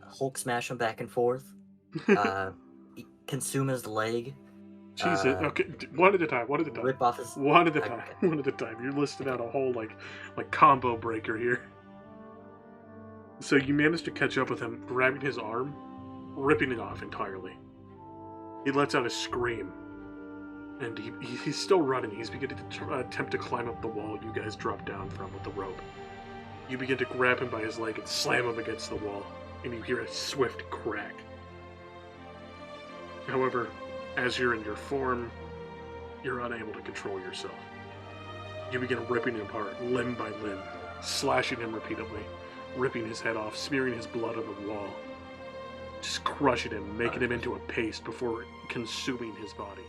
Hulk smash him back and forth, consume his leg. Jesus. Okay, one at a time. Rip off his. One at a time. Okay. One at a time. You're listing out a whole like combo breaker here. So you managed to catch up with him, grabbing his arm, ripping it off entirely. He lets out a scream, and he's still running. He's beginning to attempt to climb up the wall you guys dropped down from with the rope. You begin to grab him by his leg and slam him against the wall, and you hear a swift crack. However, as you're in your form, you're unable to control yourself. You begin ripping him apart, limb by limb, slashing him repeatedly, ripping his head off, smearing his blood on the wall, just crushing him, making him into a paste before consuming his body.